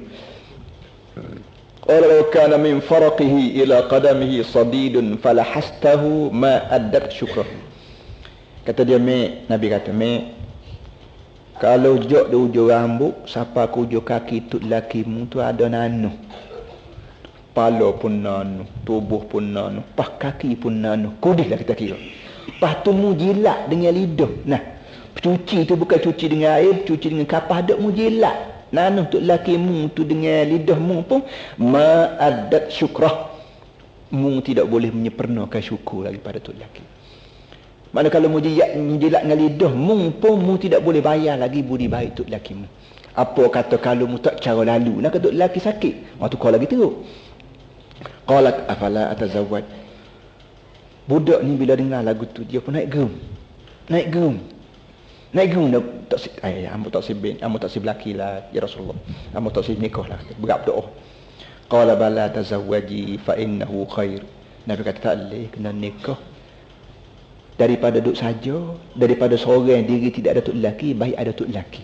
Walau kana min faraqihi ila qadamihi sadidun falahastahu ma addat syukrah. Kata dia, Nabi kata, kalau jok di ujung rambut sampai ke ujung kaki tu lakimu tu ada nanu. Kepala pun nanu, tubuh pun nanu, pah kaki pun nanu. Kudihlah kita kira. Pah tu mu jilat dengan lidah. Nah, cuci tu bukan cuci dengan air, cuci dengan kapah dak mu jilat. Nanu tu lakimu tu dengan lidahmu pun ma'addat syukrah. Mu tidak boleh menyempurnakan syukur lagi pada tu laki. Mana kalau mu jilat dengan lidah mu pun mu tidak boleh bayar lagi budi baik tu lakimu. Apa kata kalau mu tak cara lalu nak tu laki sakit. Waktu kau lagi teruk. Qalat afala atazawwaj. Budak ni bila dengar lagu tu dia pun naik gerum. Tak si ambo tak si belaki lah ya Rasulullah. Ambo tak si nikah lah. Berat doa. Qala bala tazawwaji fa innahu khair. Nabi kata tak boleh kena nikah. Daripada duduk saja, daripada seorang diri tidak ada tok lelaki, baik ada tok lelaki.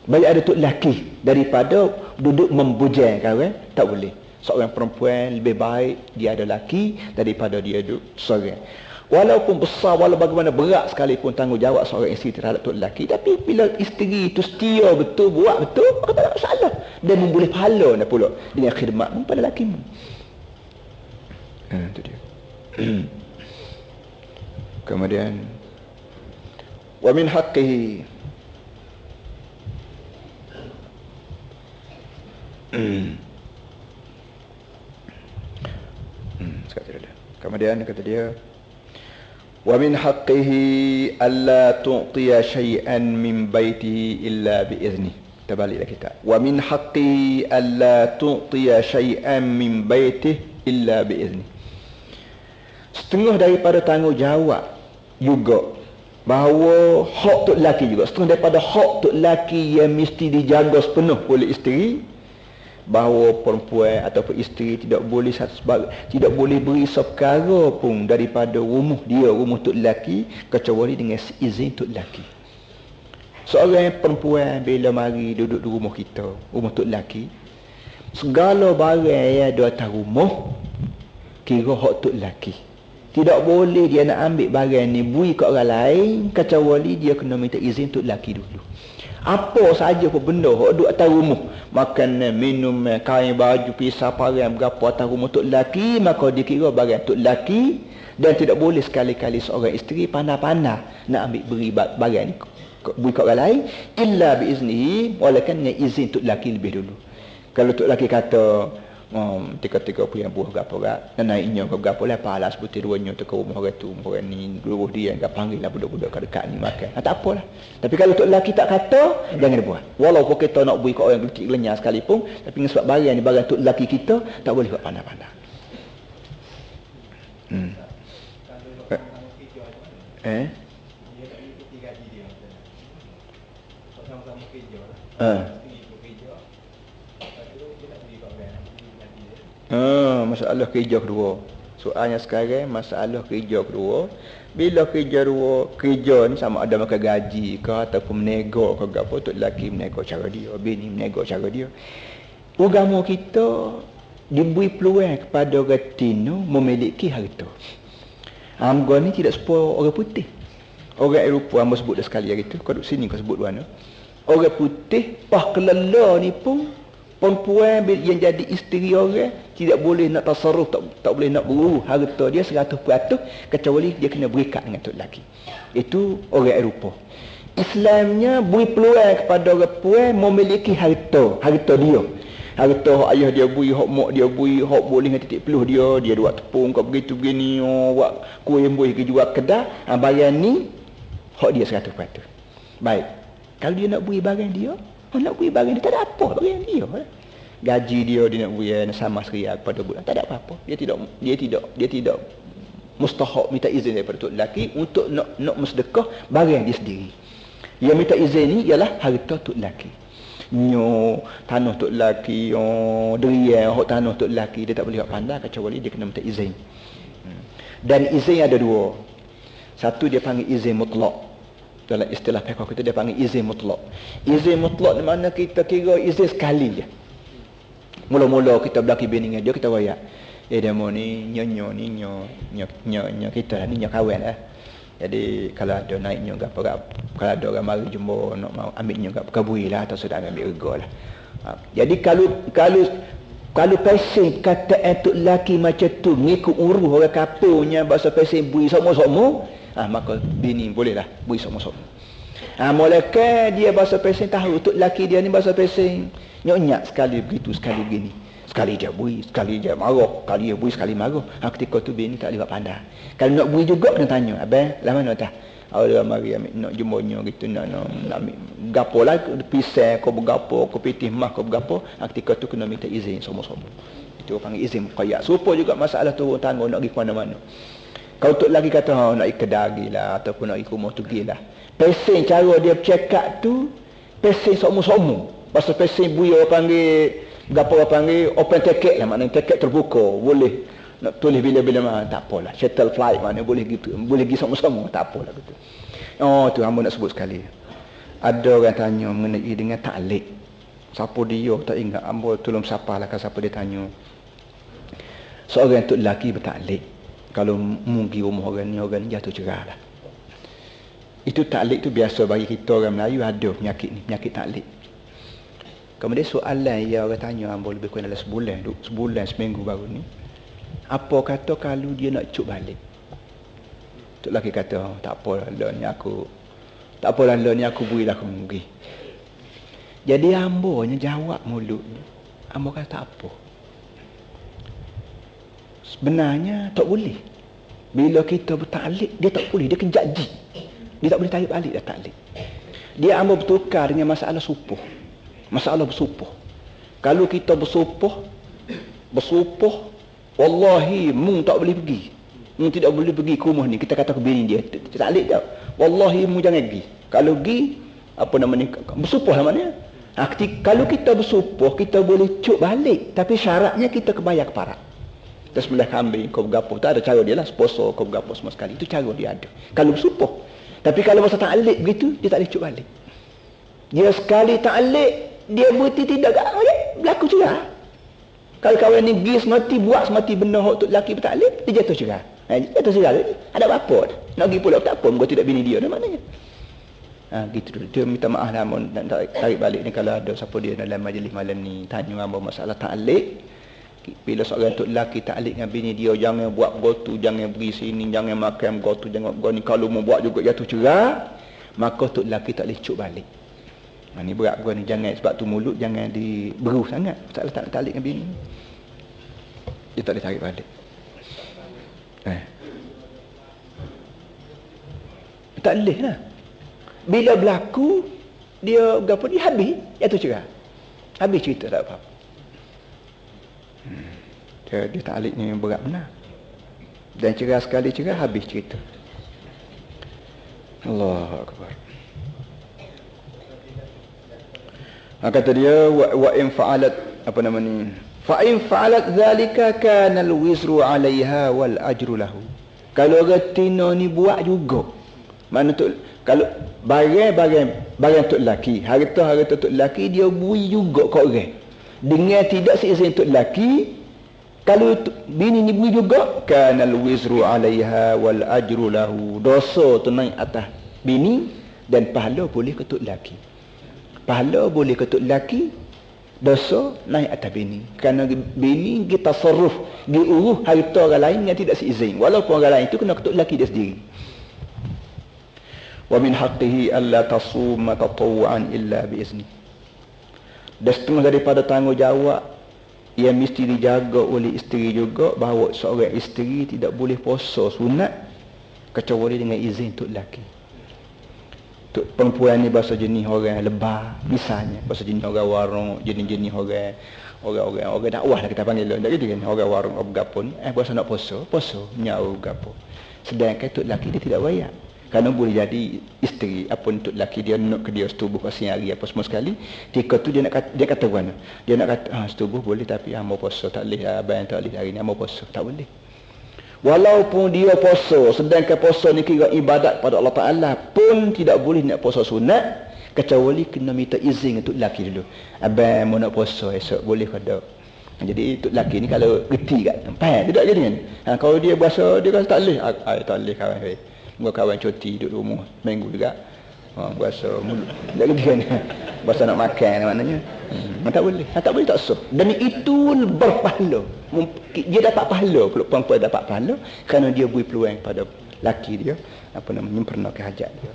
Baik ada tok lelaki daripada duduk membujang kawan, tak boleh. Seorang perempuan lebih baik dia ada lelaki daripada dia duduk seorang. Walaupun besar, walau bagaimana berat sekalipun tanggungjawab seorang isteri terhadap tok lelaki, tapi bila isteri itu setia betul, buat betul, maka tak ada masalah. Dan boleh pahala dah pula dengan khidmatmu pada lelakimu. Itu dia. Kemudian wa min haqqihi kemudian kata dia wa min haqqihi alla tu'tiya syai'an min baitihi illa bi izni. Terbaliklah kita. Wa min haqqihi alla tu'tiya syai'an min baitihi illa bi izni. Setengah daripada tanggungjawab juga bahawa hak tok lelaki juga, setengah daripada hak tok lelaki yang mesti dijaga sepenuh oleh isteri, bahawa perempuan ataupun isteri tidak boleh beri seperkara pun daripada rumah tok lelaki kecuali dengan izin tok lelaki. Seorang perempuan bila mari duduk di rumah kita, rumah tok lelaki, segala barang yang ada atas rumah kira hak tok lelaki. Tidak boleh dia nak ambil barang ni bui kat orang lain kecuali dia kena minta izin tok lelaki dulu. Apa saja pun benda hak duduk atas rumah, makanan, minum, kain, baju, pisau, parang, berapa atas rumah tok lelaki, maka dikira barang tok lelaki. Dan tidak boleh sekali-kali seorang isteri pandai-pandai nak ambil beri barang ni bui kat orang lain illa biiznihi, walaupun dengan izin tok lelaki lebih dulu. Kalau tok lelaki kata tiga-tiga punya buah gapo gak dan naiknya ke gapo lah pahala sebutir duanya tu ke rumah orang tu, orang ni dulu dia enggak panggil lah budak-budak dekat ni makan. Tak apalah. Tapi kalau tok lelaki tak kata, jangan buat. Walaupun kita nak bui kat orang kecil lenyar sekalipun, tapi sebab barang ni barang tok lelaki kita, tak boleh buat pandai-pandai. Dia tak ikuti gaji dia. Sama-sama kerja lah. Masalah kerja kedua. Soalnya sekarang masalah kerja kedua. Bila kerja ni sama ada makan gaji ke ataupun menego ke apa, tok lelaki menego cara dia, bini menego cara dia. Agama kita diberi peluang kepada orang Tino memiliki harta. Amgo ni tidak sepuluh orang putih. Orang Eropah hamba sebut dah sekali hari tu. Kau duduk sini kau sebut mana. Orang putih pah kelela ni pun perempuan yang jadi isteri orang tidak boleh nak tasarruf, tak boleh nak beruruh harta dia 100% kecuali dia kena berikat dengan tok lelaki. Itu orang Eropah. Islamnya beri peluang kepada orang perempuan memiliki harta dia. Harta hak ayah dia beri, hak mak dia beri, hak boleh dengan titik peluh dia buat tepung kau begitu begini, buat kuih boleh pergi jual kedai, bayar ni hak dia 100%. Baik. Kalau dia nak beri barang dia, nak beri barang dia tak ada apa barang dia. Gaji dia nak beri sama seria kepada budak, tak ada apa-apa. Dia tidak mustahak minta izin daripada tok lelaki untuk nak bersedekah barang dia sendiri. Yang minta izin ni ialah harta tok lelaki. Nyo tanah tok lelaki, derian hak tanah tok lelaki dia tak boleh pandai kecuali dia kena minta izin. Dan izin ada dua. Satu dia panggil izin mutlak. Dalam istilah fiqh kita dia panggil izin mutlak. Izin mutlak di mana kita kira izin sekali je. Mula-mula kita berlaki bini dengan dia, kita royak. Demo ni nyo kita lah, ni nyo kawan lah. Jadi kalau ada naik nyo gapo, kalau ada orang mari jumpa nak mau ambil nyo gapo, kabui lah atau sudah ambil rega lah. Jadi kalau pesen kata untuk lelaki macam tu ngikut urus orang kapunya bahasa pesen bui sama-sama, maka bini bolehlah bui sama-sama. Mulakan dia bahasa pesen tahu untuk lelaki dia ni bahasa pesen nyak sekali begitu, sekali begini. Sekali dia bui, sekali dia marah, sekali dia bui, sekali marah. Ketika tu bini tak boleh pandai. Kalau nak bui juga kena tanya, abang, lah mana dah? Awak mari ambil nak jumbonya gitu, nak ambil gapo lah, pisang kau bergapo, kau pitih mah kau bergapo. Ketika tu kena minta izin sama-sama. Itu panggil izin muqayyad. Serupa juga masalah turun tangga nak pergi ke mana-mana. Kalau tok lagi kata nak ikut dagi lah ataupun nak ikut rumah tu gilah. Pesen cara dia bercakap tu pesen sama-sama. Pasal pesen bui orang panggil gapo orang panggil open ticket lah, maknanya tiket terbuka, boleh nak tulis bila-bila mah tak apalah. Shuttle flight mana boleh gitu, boleh pergi sama-sama, tak apalah gitu. Tu hamba nak sebut sekali. Ada orang tanya mengenai dengan taklid. Siapa dia tak ingat, hamba tolong siapalah kalau siapa dia tanya. Seorang tu lelaki bertaklid. Kalau mungkin rumah orang ni jatuh cerah lah. Itu taklid tu biasa bagi kita orang Melayu ada penyakit ni, penyakit taklid. Kemudian soalan yang orang tanya hamba lebih kurang dalam sebulan seminggu baru ni. Apa kata kalau dia nak cuk balik? Tok lelaki kata, tak apalah lah ni aku berilah aku pergi. Jadi hambanya jawab mulut ni. Hamba kata tak apa. Sebenarnya tak boleh. Bila kita bertaklid, dia tak boleh, dia kena janji. Dia tak boleh tarik balik dah taklid. Dia hamba bertukar dengan masalah supuh. Masalah bersumpah. Kalau kita bersumpah, wallahi mung tak boleh pergi. Mung tidak boleh pergi ke rumah ni. Kita kata ke bini dia, taklid dah. Wallahi mung jangan pergi. Kalau pergi, apa namanya? Bersumpah lah maknanya. Kalau kita bersumpah, kita boleh cuk balik. Tapi syaratnya kita kebayar keparat. Kita sembelih kambing, kau bergapo. Tak ada cara dia lah. Sponsor kau bergapo semua sekali. Itu cara dia ada. Kalau bersumpah. Tapi kalau masa taklid begitu, dia tak boleh cuk balik. Dia sekali taklid, dia berhenti tidak berlaku cerah. Kalau kawan ni pergi semati, buat semati benda hak tu lelaki bertaklid, dia jatuh cerah. Jatuh cerah. Ada apa-apa dah. Nak pergi pula tak apa, muka tidak bini dia dah maknanya. Gitu dulu. Dia minta maaf lah dan tarik balik ni kalau ada siapa dia dalam majlis malam ni tanya hamba masalah taklid. Bila seorang tu lelaki taklid dengan bini dia, jangan buat gotu, jangan beri sini, jangan makan gotu, jangan buat ni. Kalau mau buat juga jatuh cerah, maka tu lelaki tak boleh cuk balik. Ni berat gua ni, jangan sebab tu mulut jangan diberuh sangat. Tak tarik dengan bini. Dia tak boleh tarik balik. Tak boleh lah. Bila berlaku dia gapo dia habis, jatuh cerah. Habis cerita tak apa. Dia tarik ni berat benar. Dan cerah sekali cerah habis cerita. Allahu akbar. Kata dia wa in fa'alat apa nama ni? Fa in fa'alat zalika kana al-wizru 'alayha wal ajru lahu. Kalau retina ni buat juga. Mana tu kalau barang tok lelaki, harta tok lelaki dia bui juga kat orang. Dengan tidak seizin tok lelaki, kalau bini ni bui juga kana al-wizru 'alayha wal ajru lahu. Dosa tu naik atas bini dan pahala boleh ke tok lelaki. Pahala boleh ke tok lelaki, dosa naik atas bini. Kerana bini kita tasarruf, diurus harta orang lain yang tidak seizin. Walaupun orang lain itu kena ke tok lelaki dia sendiri. Wa min haqqihi alla tasuma tatawuan illa biizni. Dan setengah daripada tanggungjawab yang mesti dijaga oleh isteri juga, bahawa seorang isteri tidak boleh puasa sunat kecuali dengan izin tok lelaki. Tuk perempuan ni bahasa jenis orang lebar misalnya, bahasa jenis orang warung, jenis-jenis orang dakwah lah kita panggil tak gitu kan, orang warung bergapo ni bahasa nak poso nyau gapo. Sedangkan tuk laki dia tidak bayar. Kerana boleh jadi isteri apa untuk laki dia nak ke dia setubuh kasih hari apa semua sekali. Ketika tu dia kata mana? Dia nak kata setubuh boleh tapi mau puasa tak boleh, abang tak boleh hari ni mau puasa tak boleh. Walaupun dia puasa, sedangkan puasa ni kira ibadat pada Allah Taala pun tidak boleh nak puasa sunat kecuali kena minta izin untuk laki dulu. Abang mau nak puasa esok boleh ke tak? Jadi untuk laki ni kalau reti kat faham tidak jadi kan? Kalau dia puasa dia kata tak boleh, tak boleh kawan saya. Muka kawan cuti duduk rumah minggu juga. Puasa mulut. Tak gitu kan. Puasa nak makan maknanya. Tak boleh. Tak boleh tak sah. Dan itu berpahala. Dia dapat pahala, kalau perempuan dapat pahala kerana dia beri peluang pada laki dia apa namanya menyempurnakan hajat dia.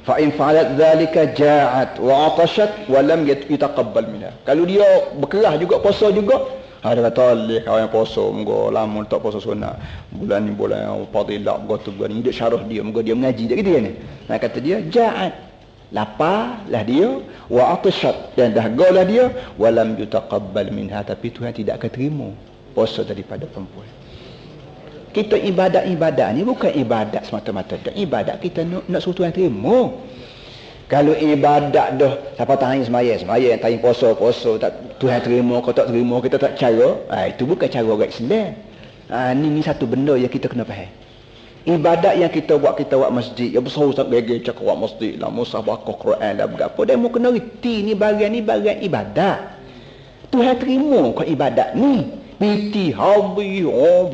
Fa in fa'alat dhalika ja'at wa 'atashat wa lam yataqabbal minha. Kalau dia berkerah juga puasa juga, ada kata leh kawan puasa moga lama tak puasa sunat. Bulan ni bulan yang fadilah begitu begini hidup syarah dia moga dia mengaji tak gitu kan. Nah kata dia ja'at laparlah dia wa 'atashat dan dahagalah dia wa lam yataqabbal minha, tapi Tuhan tidak akan terima puasa daripada perempuan. Kita ibadat ni bukan ibadat semata-mata dah. Ibadat kita nak suruh Tuhan terima. Kalau ibadat dah siapa tahan semaya tahan puasa tak Tuhan terima kau tak terima kita tak cara, itu bukan cara orang Islam. Ni satu benda yang kita kena faham. Ibadat yang kita buat masjid, ya besar tak gege cakap buat masjid lah, musabaqah Quran lah berapa dan mu kena reti ni bagian ibadat. Tuhan terima kau ibadat ni. Piti habis,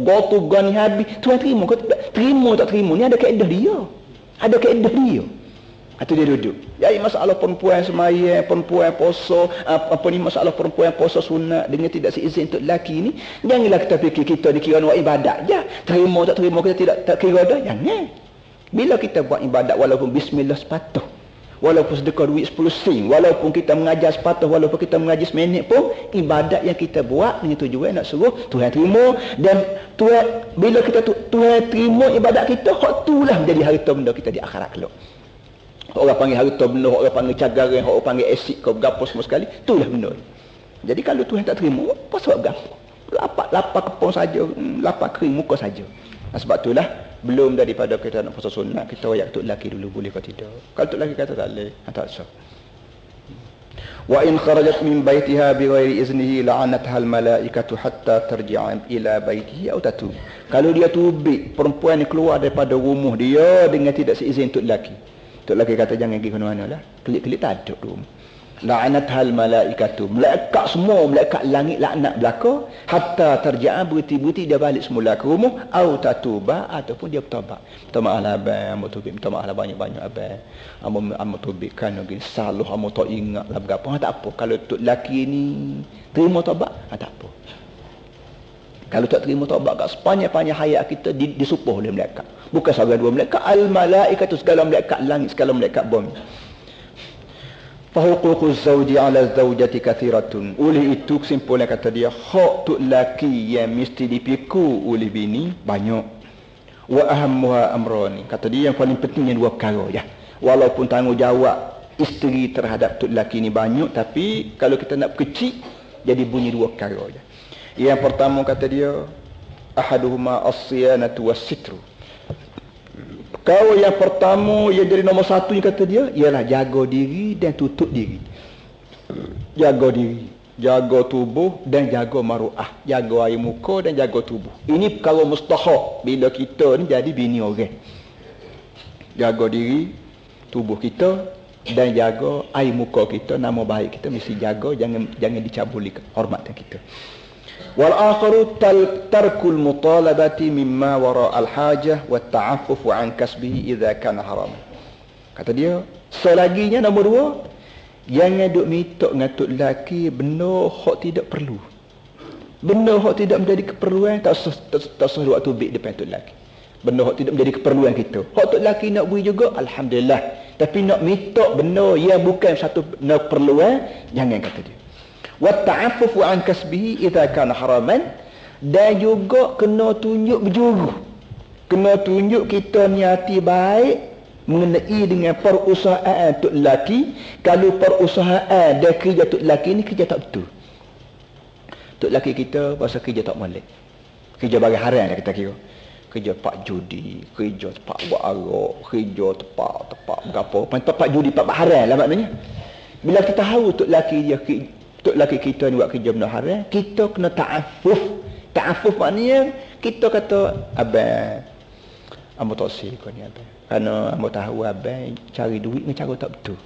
gotu gani habis. Tuhan terima tak terima ni ada kaedah dia. Atau dia duduk. Jadi masalah perempuan semaya, perempuan puasa, masalah perempuan puasa sunat dengan tidak seizin untuk lelaki ni, janganlah kita fikir kita dikira buat ibadat je. Terima tak terima kita tak kira dah. Jangan. Bila kita buat ibadat walaupun bismillah sepatah, walaupun sedekah duit 10 sen, walaupun kita mengajar sepatah, walaupun kita mengaji seminit pun, ibadat yang kita buat dengan tujuan nak suruh Tuhan terima. Dan Tuhan, bila kita Tuhan terima ibadat kita, hak itulah menjadi harta benda kita di akhirat kelak. Orang panggil harta benda, orang panggil cagaran, orang panggil asid kau gapo semua sekali, itulah benda. Jadi kalau Tuhan tak terima, apa sebab gapo? Lapak kepong saja, lapak kering muka saja. Sebab itulah belum daripada kita nak puasa sunat, kita wayak tok lelaki dulu boleh ke tidak. Kalau tok lelaki kata tak boleh, tak sah. Wa in kharajat min baitiha bighairi iznihi la'anatha al-malaikatu hatta tarji'a ila baitihi aw tatub. Kalau dia tubik perempuan ni keluar daripada rumah dia dengan tidak seizin tok lelaki. Tok lelaki kata jangan pergi ke mana-mana lah. Kelik-kelik tak ada rumah. La'anatha al-malaikatu, malaikat langit laknat belaka hatta tarji'a, berhenti dia balik semula ke rumah, au tatuba, ataupun dia bertaubat. Minta maaf lah abang, amo tubik, minta maaf lah banyak-banyak abang, amo tubik kan lagi salah, amo tak ingat lah berapa. Tak apa kalau tok lelaki ni terima taubat, tak apa. Kalau tak terima taubat kat sepanjang-panjang hayat kita disupuh oleh malaikat. Bukan sahaja dua malaikat, al-malaikatu, segala malaikat langit, segala malaikat bumi. Fahuququ zawji ala zawjati kathiratun. Oleh itu kesimpulan kata dia, hak tok laki yang mesti dipikul oleh bini banyak. Wa ahammuha amrani. Kata dia yang paling penting yang dua perkara ya. Walaupun tanggungjawab isteri terhadap tok laki ni banyak, tapi kalau kita nak kecil jadi bunyi dua perkara je. Yang pertama kata dia, ahaduhuma as-siyanatu was-sitru. Perkara yang pertama yang jadi nombor satu yang kata dia ialah jaga diri dan tutup diri. Jaga diri, jaga tubuh dan jaga maruah, jaga air muka dan jaga tubuh. Ini perkara mustahak bila kita ni jadi bini orang. Jaga diri, tubuh kita dan jaga air muka kita, nama baik kita mesti jaga, jangan dicabuli hormatan kita. Wal akharu tarkul mutalabati mimma wara al hajah wa ta'affufu an kasbihi idza kana haram. Kata dia, selaginya nombor dua, jangan duk minta dengan tok lelaki benda hak tidak perlu. Benda hak tidak menjadi keperluan, tak usah waktu bik depan tok lelaki. Benda hak tidak menjadi keperluan kita. Hak tok lelaki nak beri juga, alhamdulillah. Tapi nak minta benda yang bukan satu keperluan, jangan, kata dia. Wa ta'affufu an kasbihi idza kana haraman, dan juga kena tunjuk berjuru. Kena tunjuk kita niati baik mengenai dengan perusahaan tok lelaki. Kalau perusahaan dia kerja tok lelaki ni kerja tak betul. Tok lelaki kita pasal kerja tak molek. Kerja bagi haram lah kita kira. Kerja pak judi, kerja tempat buat arak, kerja tempat berapa. Tempat judi, tempat haram lah maknanya. Bila kita tahu tok lelaki kita ni buat kerja benda haram, kita kena ta'affuf. Ta'affuf maknanya kita kata abang ambo tak sih kau ni abang. Kerana ambo tahu abang cari duit dengan cara tak betul.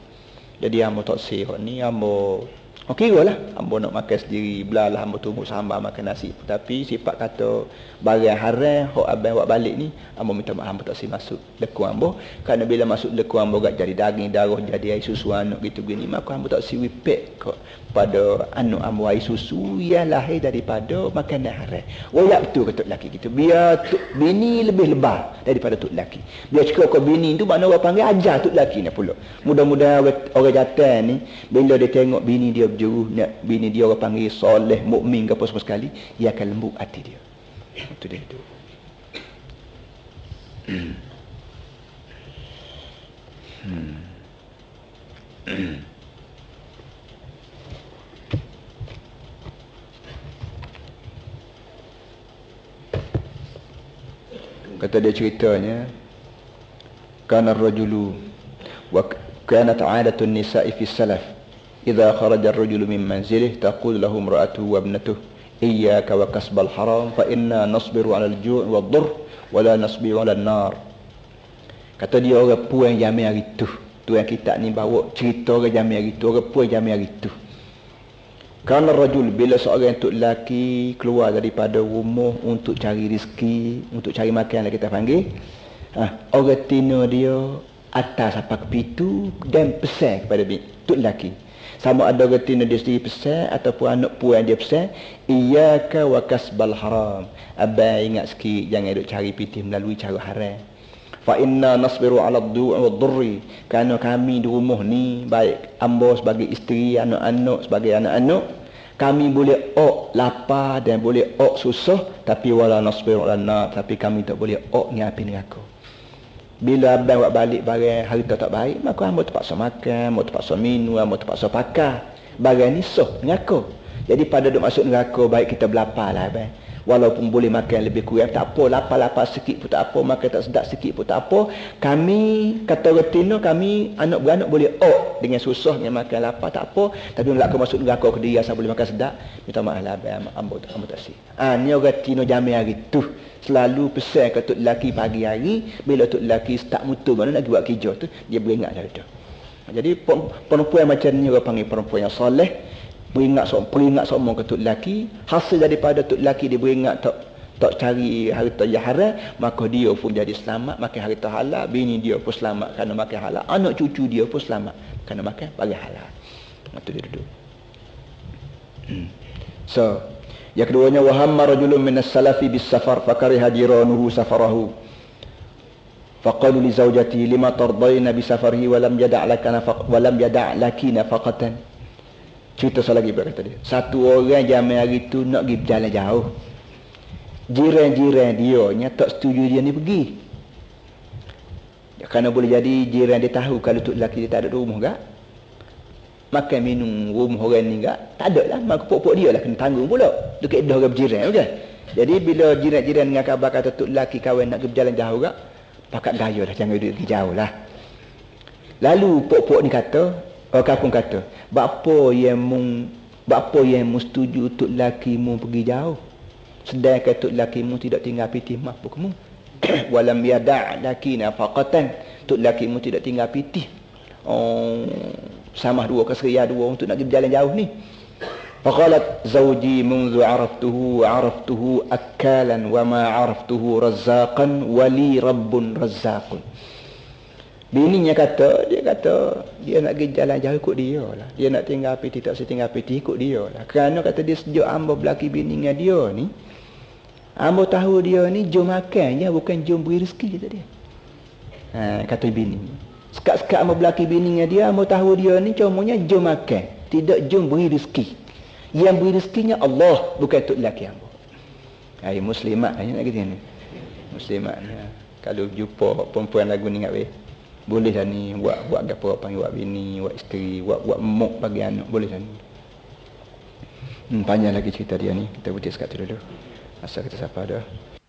Jadi ambo tak sih kau ni ambo kira lah ambo nak makan sendiri, belalah ambo tunggu sambar makan nasi. Tapi sifat kata barang haram hok abang buat balik ni, ambo minta maaf ambo tak sih masuk lekung ambo. Kerana bila masuk lekung ambo gak jadi daging darah, jadi air susu anak gitu gini, maka ambo tak sih wipek kok pada anak ambo air susu yang lahir daripada makanan haram. Wayak betul kata lelaki gitu. Biar bini lebih lebar daripada tok lelaki. Biar cakap kau bini tu makna orang panggil ajar tok lelaki ni pula. Mudah-mudahan orang jantan ni bila dia tengok bini dia berjuruh, bini dia orang panggil soleh, mukmin ke apa semua sekali, dia akan lembut hati dia. Itu dia tu. Kata dia ceritanya, kana ar-rajulu wa kanat 'adatun nisa'i fi salaf idza kharaja ar-rajulu min manzilihi taqulu lahu imra'atuhu wa ibnatuhu iyyaka wa kasbal haram fa inna nasbiru 'ala al-ju' wad-durr wa la nasbiru 'ala an-nar. Kata dia orang puan jamin hari tu. Tu yang kita ni bawa cerita orang jamin hari tu, orang puan jamin hari tu. Kana rajul, bila seorang tok lelaki keluar daripada rumah untuk cari rezeki, untuk cari makan lah kita panggil, orang tina dia atas apa kepitu dan pesan kepada tok lelaki. Sama ada orang tina dia sendiri pesan ataupun anak puan dia pesan, iyyaka wa kasbal haram. Abang ingat sikit jangan duk cari pitih melalui cara haram. Fa inna nasbiru 'ala ad-du'i wad-durri. Kerana kami di rumah ni, baik ambo sebagai isteri, anak-anak sebagai anak-anak, kami boleh lapar dan boleh susah, tapi wala nasbiru 'ala an-nar, tapi kami tak boleh dengan api neraka. Bila abang buat balik barang harta tak baik, maka ambo terpaksa makan, ambo terpaksa minum, ambo terpaksa pakai. Barang ni neraka. Jadi pada duk masuk neraka, baik kita berlaparlah abang. Walaupun boleh makan lebih kurang tak apa, lapar-lapar sikit pun tak apa, makan tak sedap sikit pun tak apa. Kami kata retina, kami anak beranak boleh dengan susah dengan makan lapar tak apa, tapi bila aku masuk neraka ke dia asal boleh makan sedap, minta maaf lah ambo tak sih. Ni orang tino jamin hari tu selalu pesan ke tok lelaki pagi hari, bila tok lelaki start mutu mana nak buat kerja tu, dia beringat dah tu. Jadi perempuan macam ni orang panggil perempuan yang soleh. Peringat semua ke tok lelaki, hasil daripada tok lelaki dia beringat tak cari harta yang haram, maka dia pun jadi selamat makan harta halal, bini dia pun selamat kerana makan halal, anak cucu dia pun selamat kerana makan bagi halal. Itu dia duduk. So, yang keduanya, wa hamma rajulun min as-salafi bis-safar fakariha jiranuhu safarahu. Faqalu li zawjati lima tardayna bi safarihi wa lam yada' laki nafaqatan. Cerita saya lagi berkata dia. Satu orang jamin hari tu nak pergi berjalan jauh. Jiran-jiran dia tak setuju dia ni pergi. Kerana boleh jadi jiran dia tahu kalau tok lelaki dia tak ada rumah gak. Makan minum rumah orang ni gak. Tak ada lah. Maka pokok dia lah kena tanggung pula. Dekat dah orang berjiran kan. Jadi bila jiran-jiran dengan khabar kata tok lelaki kawan nak pergi berjalan jauh gak, pakat gaya dah, jangan pergi jauh lah. Lalu pokok ni kata, kakung kata, bapa yang mu setuju tok lelaki mu pergi jauh, sedangkan tok lelaki mu tidak tinggal pitih mampu kamu. Walam yada' laki nafaqatan, tok lelaki mu tidak tinggal pitih samah dua ke seria dua untuk nak pergi berjalan jauh ni. Faqalat zawji munzu araftuhu akalan wa ma araftuhu razzaqan wali rabbun razzaqun. Bininya kata dia nak pergi jalan jauh ikut dia lah. Dia nak tinggal piti tak setinggal piti ikut dia lah. Kerana kata dia sejak ambo belaki bini dengan dia ni, ambo tahu dia ni jom makan je, bukan jom beri rezeki kata dia. Kata bini. Sekat-sekat ambo belaki bini dengan dia, ambo tahu dia ni cumanya jom makan, tidak jom beri rezeki. Yang beri rezekinya Allah, bukan tok lelaki ambo. Muslimat hanya nak kata ni. muslimatnya. Kalau jumpa perempuan lagu ni ngak boleh lah ni buat gapo panggil buat bini, buat isteri, buat mok bagi anak, boleh lah ni. Panjang lagi cerita dia ni. Kita berhenti sekat tu dulu. Asal kita siapa dah.